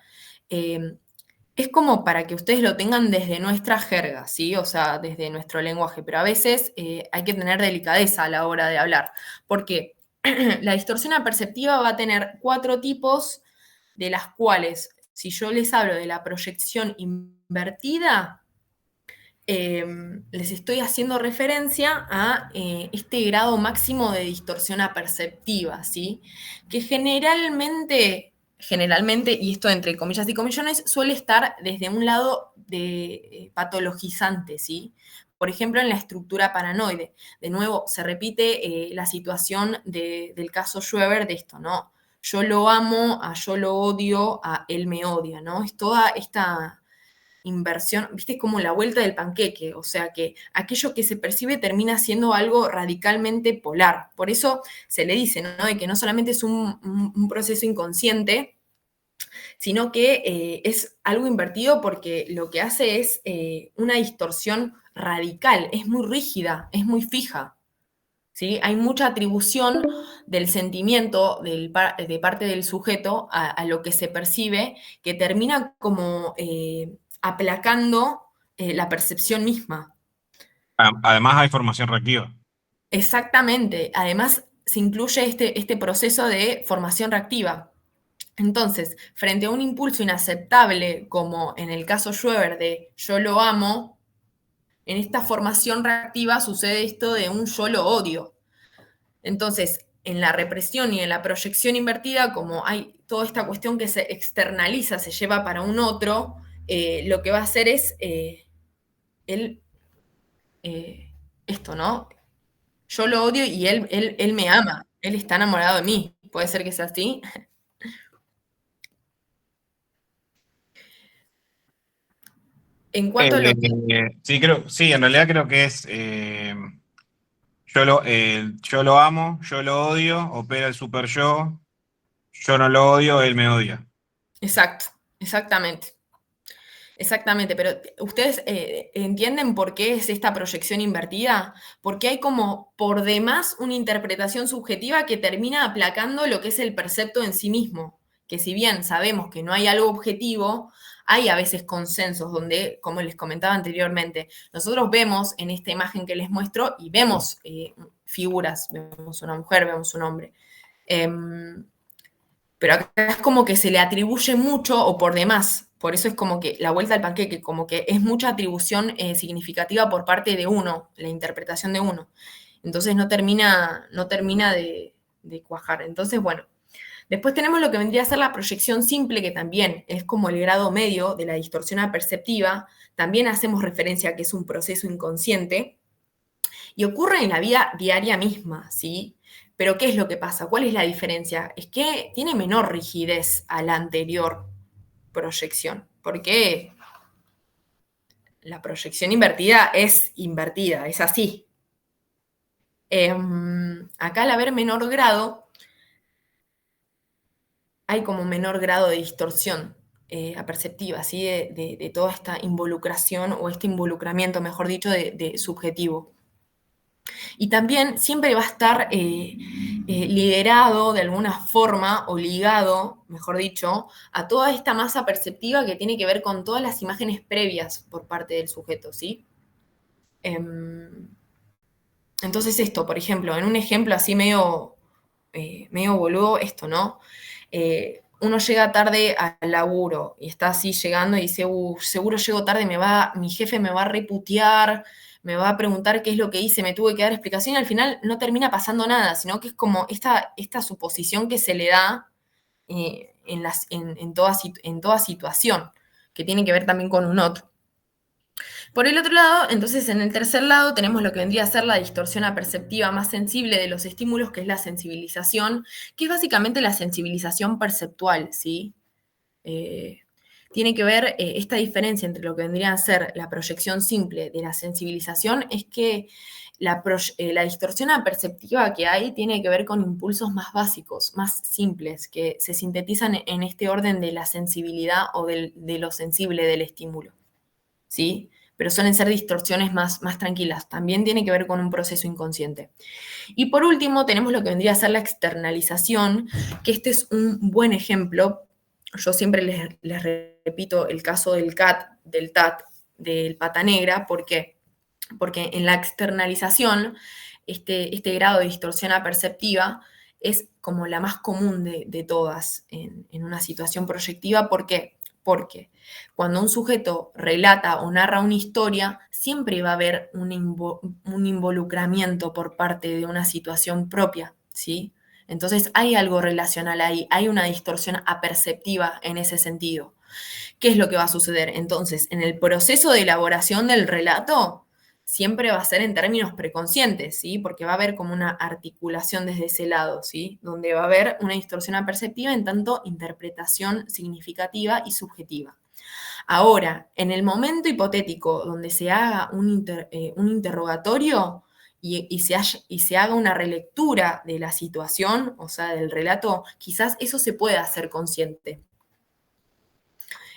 es como para que ustedes lo tengan desde nuestra jerga, ¿sí? O sea, desde nuestro lenguaje, pero a veces hay que tener delicadeza a la hora de hablar, porque la distorsión aperceptiva va a tener 4 tipos, de las cuales, si yo les hablo de la proyección invertida, les estoy haciendo referencia a este grado máximo de distorsión aperceptiva, ¿sí? Que generalmente, y esto entre comillas y comillones, suele estar desde un lado de patologizante, ¿sí? Por ejemplo, en la estructura paranoide. De nuevo, se repite la situación del caso Schweber de esto, ¿no? Yo lo amo, a yo lo odio, a él me odia, ¿no? Es toda esta inversión, viste, es como la vuelta del panqueque, o sea que aquello que se percibe termina siendo algo radicalmente polar. Por eso se le dice, ¿no? De que no solamente es un proceso inconsciente, sino que es algo invertido porque lo que hace es una distorsión radical, es muy rígida, es muy fija. ¿Sí? Hay mucha atribución del sentimiento de parte del sujeto a lo que se percibe, que termina como aplacando la percepción misma. Además hay formación reactiva. Exactamente. Además, se incluye este proceso de formación reactiva. Entonces, frente a un impulso inaceptable, como en el caso Schweber de yo lo amo, en esta formación reactiva sucede esto de un yo lo odio. Entonces, en la represión y en la proyección invertida, como hay toda esta cuestión que se externaliza, se lleva para un otro, lo que va a hacer es él, esto, ¿no? Yo lo odio y él me ama, él está enamorado de mí. ¿Puede ser que sea así? En cuanto a lo que... Sí, sí, en realidad creo que es yo lo amo, yo lo odio, opera el super yo no lo odio, él me odia. Exacto, exactamente. Exactamente, pero ¿ustedes entienden por qué es esta proyección invertida? Porque hay como por demás una interpretación subjetiva que termina aplacando lo que es el percepto en sí mismo. Que si bien sabemos que no hay algo objetivo, hay a veces consensos donde, como les comentaba anteriormente, nosotros vemos en esta imagen que les muestro y vemos figuras, vemos una mujer, vemos un hombre. Pero acá es como que se le atribuye mucho o por demás. Por eso es como que la vuelta al panqueque, como que es mucha atribución significativa por parte de uno, la interpretación de uno. Entonces no termina de cuajar. Entonces, bueno, después tenemos lo que vendría a ser la proyección simple, que también es como el grado medio de la distorsión aperceptiva. También hacemos referencia a que es un proceso inconsciente y ocurre en la vida diaria misma, ¿sí? Pero ¿qué es lo que pasa? ¿Cuál es la diferencia? Es que tiene menor rigidez a la anterior proyección, porque la proyección invertida, es así. Acá al haber menor grado, hay como menor grado de distorsión aperceptiva, ¿sí? De toda esta involucración o este involucramiento, mejor dicho, de subjetivo. Y también siempre va a estar liderado de alguna forma o ligado, mejor dicho, a toda esta masa perceptiva que tiene que ver con todas las imágenes previas por parte del sujeto, ¿sí? Entonces esto, por ejemplo, en un ejemplo así medio boludo, esto, ¿no? Uno llega tarde al laburo y está así llegando y dice, seguro llego tarde, mi jefe me va a reputear, me va a preguntar qué es lo que hice, me tuve que dar explicación y al final no termina pasando nada, sino que es como esta suposición que se le da en toda situación, que tiene que ver también con un otro. Por el otro lado, entonces en el tercer lado tenemos lo que vendría a ser la distorsión aperceptiva más sensible de los estímulos, que es la sensibilización, que es básicamente la sensibilización perceptual, ¿sí? Tiene que ver esta diferencia entre lo que vendría a ser la proyección simple de la sensibilización, es que la distorsión aperceptiva que hay tiene que ver con impulsos más básicos, más simples, que se sintetizan en este orden de la sensibilidad o de lo sensible del estímulo, ¿sí? Pero suelen ser distorsiones más tranquilas. También tiene que ver con un proceso inconsciente. Y por último, tenemos lo que vendría a ser la externalización, que este es un buen ejemplo. Yo siempre les repito el caso del CAT, del TAT, del pata negra. ¿Por qué? Porque en la externalización, este grado de distorsión aperceptiva es como la más común de todas en una situación proyectiva. ¿Por qué? Porque cuando un sujeto relata o narra una historia, siempre va a haber un involucramiento por parte de una situación propia, ¿sí? Entonces hay algo relacional ahí, hay una distorsión aperceptiva en ese sentido. ¿Qué es lo que va a suceder? Entonces, en el proceso de elaboración del relato, siempre va a ser en términos preconscientes, ¿sí? Porque va a haber como una articulación desde ese lado, ¿sí? Donde va a haber una distorsión aperceptiva en tanto interpretación significativa y subjetiva. Ahora, en el momento hipotético donde se haga un interrogatorio y se haga una relectura de la situación, o sea, del relato, quizás eso se pueda hacer consciente.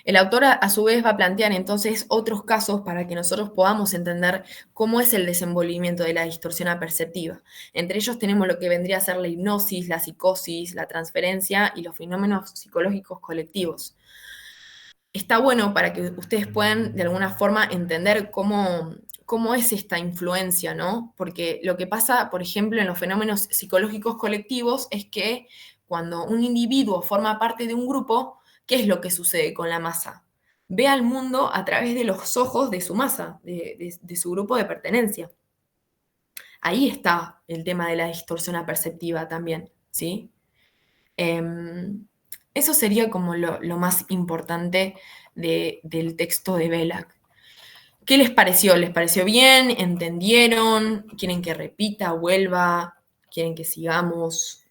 El autor a su vez va a plantear entonces otros casos para que nosotros podamos entender cómo es el desenvolvimiento de la distorsión aperceptiva. Entre ellos tenemos lo que vendría a ser la hipnosis, la psicosis, la transferencia y los fenómenos psicológicos colectivos. Está bueno para que ustedes puedan de alguna forma entender cómo es esta influencia, ¿no? Porque lo que pasa, por ejemplo, en los fenómenos psicológicos colectivos es que cuando un individuo forma parte de un grupo, ¿qué es lo que sucede con la masa? Ve al mundo a través de los ojos de su masa, de su grupo de pertenencia. Ahí está el tema de la distorsión aperceptiva también, ¿sí? Eso sería como lo más importante del texto de Belak. ¿Qué les pareció? ¿Les pareció bien? ¿Entendieron? ¿Quieren que repita, vuelva? ¿Quieren que sigamos?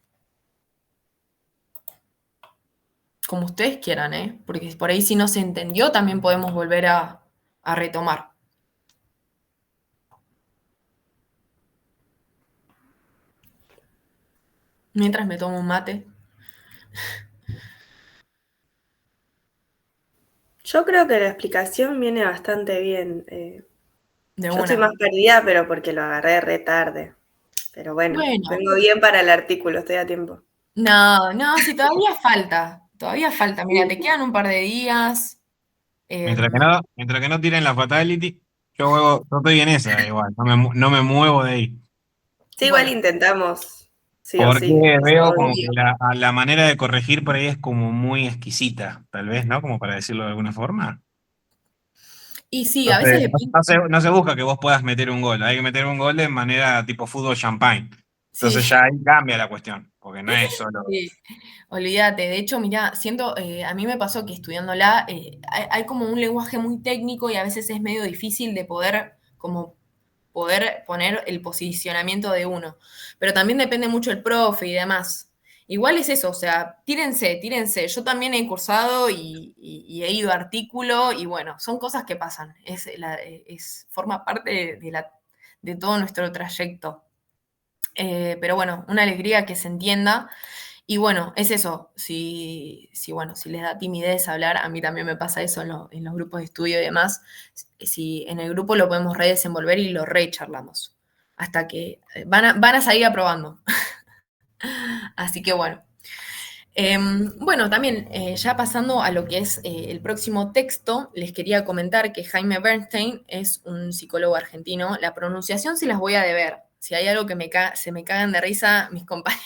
Como ustedes quieran, ¿eh? Porque por ahí si no se entendió también podemos volver a retomar. Mientras me tomo un mate. Yo creo que la explicación viene bastante bien. De Yo estoy una. más perdida, pero porque lo agarré re tarde. Pero bueno, Bueno, vengo bien para el artículo, estoy a tiempo. no, sí, todavía falta. Todavía falta. Mira, te quedan un par de días. Em, Mientras que no tiren la fatality, yo estoy en esa igual, no me muevo de ahí. Sí, igual bueno, intentamos, sí o Porque sí, eso veo obvio. como que obvio. la manera de corregir por ahí es como muy exquisita, tal vez, ¿no? Como para decirlo de alguna forma. Y sí, a veces depende. No se busca que vos puedas meter un gol, hay que meter un gol de manera tipo fútbol champagne. Sí, Entonces ya ahí cambia la cuestión, porque no es solo... sí. Olvídate, de hecho, mira, siento, a mí me pasó que estudiándola hay como un lenguaje muy técnico y a veces es medio difícil de poder poner el posicionamiento de uno. Pero también depende mucho el profe y demás. Igual es eso, o sea, tírense. Yo también he cursado y he ido a artículo y bueno, son cosas que pasan. Forma parte de todo nuestro trayecto. Pero bueno, una alegría que se entienda. Y bueno, es eso. Bueno, si les da timidez hablar, a mí también me pasa eso en los grupos de estudio y demás. Si en el grupo lo podemos redesenvolver y lo recharlamos. Hasta que van a salir aprobando. Así que bueno. Bueno, también ya pasando a lo que es el próximo texto, les quería comentar que Jaime Bernstein es un psicólogo argentino. La pronunciación sí las voy a deber. Si hay algo que se me cagan de risa mis compañeras,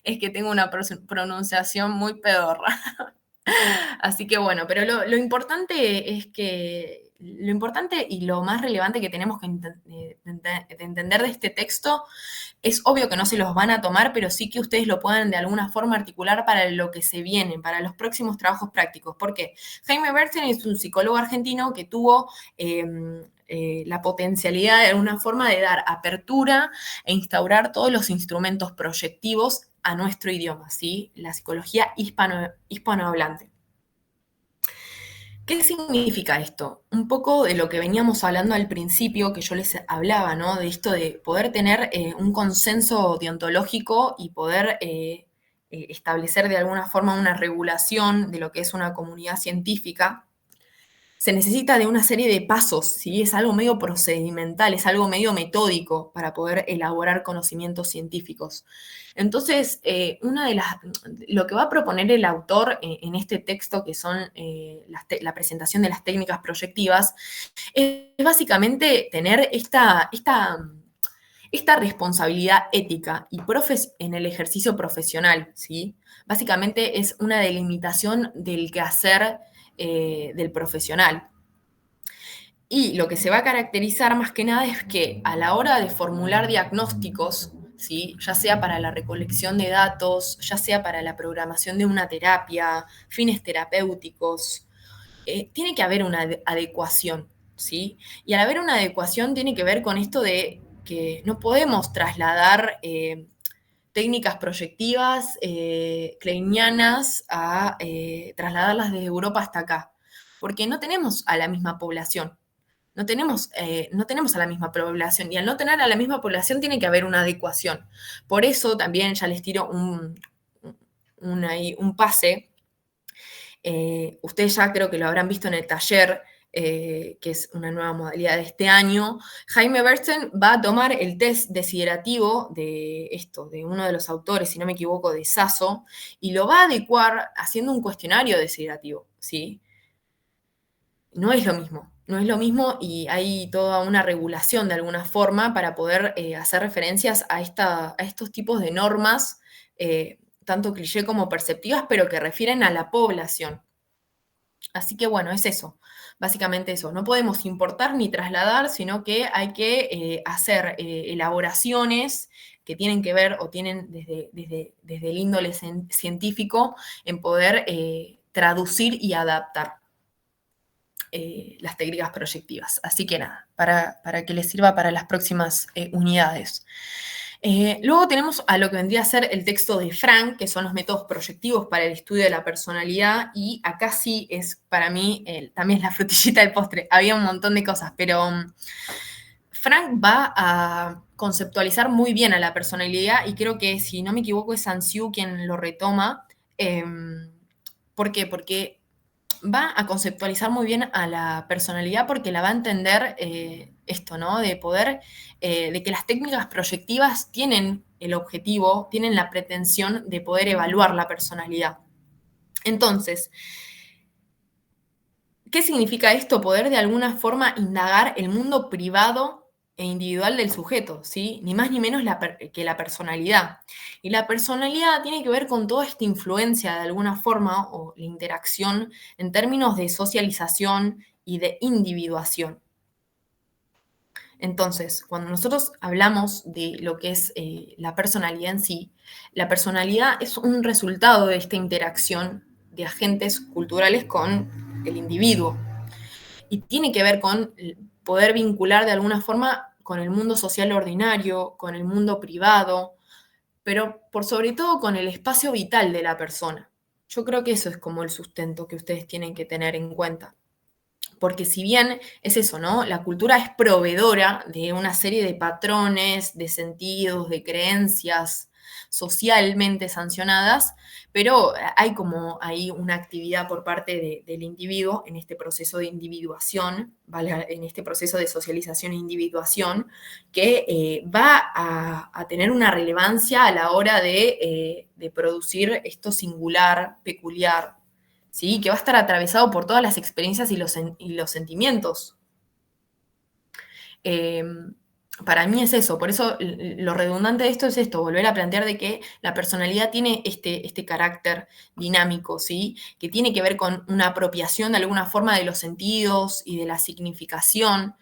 es que tengo una pronunciación muy pedorra. Así que bueno, pero lo importante es que, lo importante y lo más relevante que tenemos que de entender de este texto es obvio que no se los van a tomar, pero sí que ustedes lo puedan de alguna forma articular para lo que se viene, para los próximos trabajos prácticos. ¿Por qué? Jaime Bernstein es un psicólogo argentino que tuvo la potencialidad de alguna forma de dar apertura e instaurar todos los instrumentos proyectivos a nuestro idioma, ¿sí? La psicología hispanohablante. ¿Qué significa esto? Un poco de lo que veníamos hablando al principio, que yo les hablaba, ¿no? De esto de poder tener un consenso deontológico y poder establecer de alguna forma una regulación de lo que es una comunidad científica. Se necesita de una serie de pasos, ¿sí? Es algo medio procedimental, es algo medio metódico para poder elaborar conocimientos científicos. Entonces, lo que va a proponer el autor en este texto, que son la presentación de las técnicas proyectivas, es básicamente tener esta responsabilidad ética y en el ejercicio profesional, ¿sí? Básicamente es una delimitación del quehacer del profesional. Y lo que se va a caracterizar más que nada es que a la hora de formular diagnósticos, ¿sí? Ya sea para la recolección de datos, ya sea para la programación de una terapia, fines terapéuticos, tiene que haber una adecuación, ¿sí? Y al haber una adecuación tiene que ver con esto de que no podemos trasladar técnicas proyectivas kleinianas a trasladarlas desde Europa hasta acá, porque no tenemos a la misma población. No tenemos a la misma población y al no tener a la misma población tiene que haber una adecuación. Por eso también ya les tiro un pase. Ustedes ya creo que lo habrán visto en el taller, que es una nueva modalidad de este año. Jaime Bernstein va a tomar el test desiderativo de uno de los autores, si no me equivoco, de Sasso, y lo va a adecuar haciendo un cuestionario desiderativo, ¿sí? No es lo mismo, no es lo mismo y hay toda una regulación de alguna forma para poder hacer referencias a estos tipos de normas, tanto cliché como perceptivas, pero que refieren a la población. Así que bueno, es eso, básicamente eso. No podemos importar ni trasladar, sino que hay que hacer elaboraciones que tienen que ver o tienen desde el índole científico en poder traducir y adaptar las técnicas proyectivas. Así que nada, para que les sirva para las próximas unidades. Luego tenemos a lo que vendría a ser el texto de Frank, que son los métodos proyectivos para el estudio de la personalidad, y acá sí es para mí también la frutillita del postre. Había un montón de cosas, pero Frank va a conceptualizar muy bien a la personalidad y creo que, si no me equivoco, es Sanciu quien lo retoma. ¿Por qué? Porque va a conceptualizar muy bien a la personalidad porque la va a entender esto, ¿no? De poder, de que las técnicas proyectivas tienen el objetivo, tienen la pretensión de poder evaluar la personalidad. Entonces, ¿qué significa esto? Poder de alguna forma indagar el mundo privado e individual del sujeto, ¿sí? Ni más ni menos que la personalidad. Y la personalidad tiene que ver con toda esta influencia de alguna forma o la interacción en términos de socialización y de individuación. Entonces, cuando nosotros hablamos de lo que es la personalidad en sí, la personalidad es un resultado de esta interacción de agentes culturales con el individuo y tiene que ver con poder vincular de alguna forma con el mundo social ordinario, con el mundo privado, pero por sobre todo con el espacio vital de la persona. Yo creo que eso es como el sustento que ustedes tienen que tener en cuenta. Porque si bien es eso, ¿no? La cultura es proveedora de una serie de patrones, de sentidos, de creencias socialmente sancionadas, pero hay como ahí una actividad por parte del individuo en este proceso de individuación, ¿vale? En este proceso de socialización e individuación, que va a tener una relevancia a la hora de producir esto singular, peculiar, ¿sí? Que va a estar atravesado por todas las experiencias y los sentimientos. Para mí es eso, por eso lo redundante de esto es esto, volver a plantear de que la personalidad tiene este carácter dinámico, ¿sí? Que tiene que ver con una apropiación de alguna forma de los sentidos y de la significación,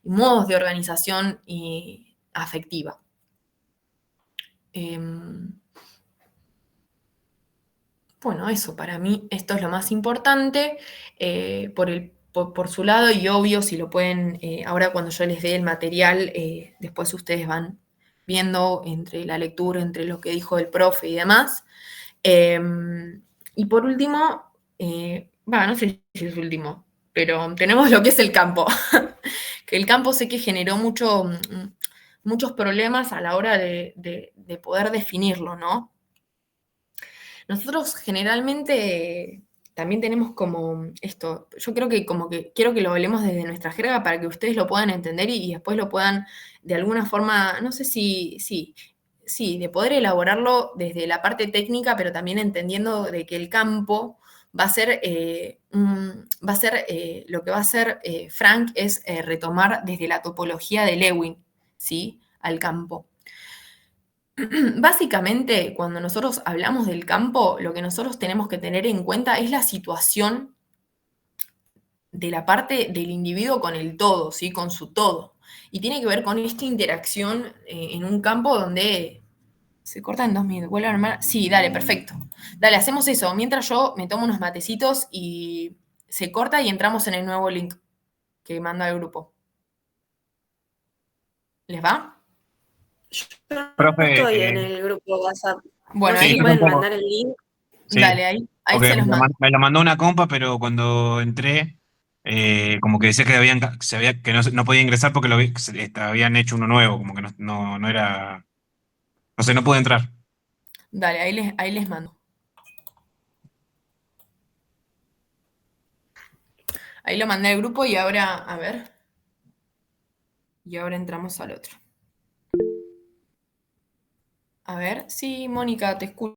y modos de organización afectiva. Bueno, eso, para mí esto es lo más importante por su lado y obvio, si lo pueden, ahora cuando yo les dé el material, después ustedes van viendo entre la lectura, entre lo que dijo el profe y demás. Y por último, bueno, no sé si es último, pero tenemos lo que es el campo, que el campo sé que generó muchos problemas a la hora de poder definirlo, ¿no? Nosotros generalmente también tenemos como esto, yo creo que como que quiero que lo hablemos desde nuestra jerga para que ustedes lo puedan entender y después lo puedan de alguna forma, no sé sí, de poder elaborarlo desde la parte técnica, pero también entendiendo de que el campo va a ser, lo que va a hacer Frank es retomar desde la topología de Lewin, ¿sí? Al campo. Básicamente, cuando nosotros hablamos del campo, lo que nosotros tenemos que tener en cuenta es la situación de la parte del individuo con el todo, ¿sí? Con su todo. Y tiene que ver con esta interacción en un campo donde se corta en 2 minutos. ¿Vuelve a armar? Sí, dale, perfecto. Dale, hacemos eso. Mientras yo me tomo unos matecitos y se corta y entramos en el nuevo link que manda el grupo. ¿Les va? Yo no Profe, estoy en el grupo WhatsApp. Bueno, No sé sí, si ahí, yo pueden tampoco. mandar el link. Sí, dale, ahí porque se los mando. me lo mandó una compa, pero cuando entré, como que decía que que no podía ingresar porque habían hecho uno nuevo, como que no era, no sé, no pude entrar. Dale, ahí les mando. Ahí lo mandé al grupo y ahora, a ver. Y ahora entramos al otro. A ver, sí, Mónica, te escucho.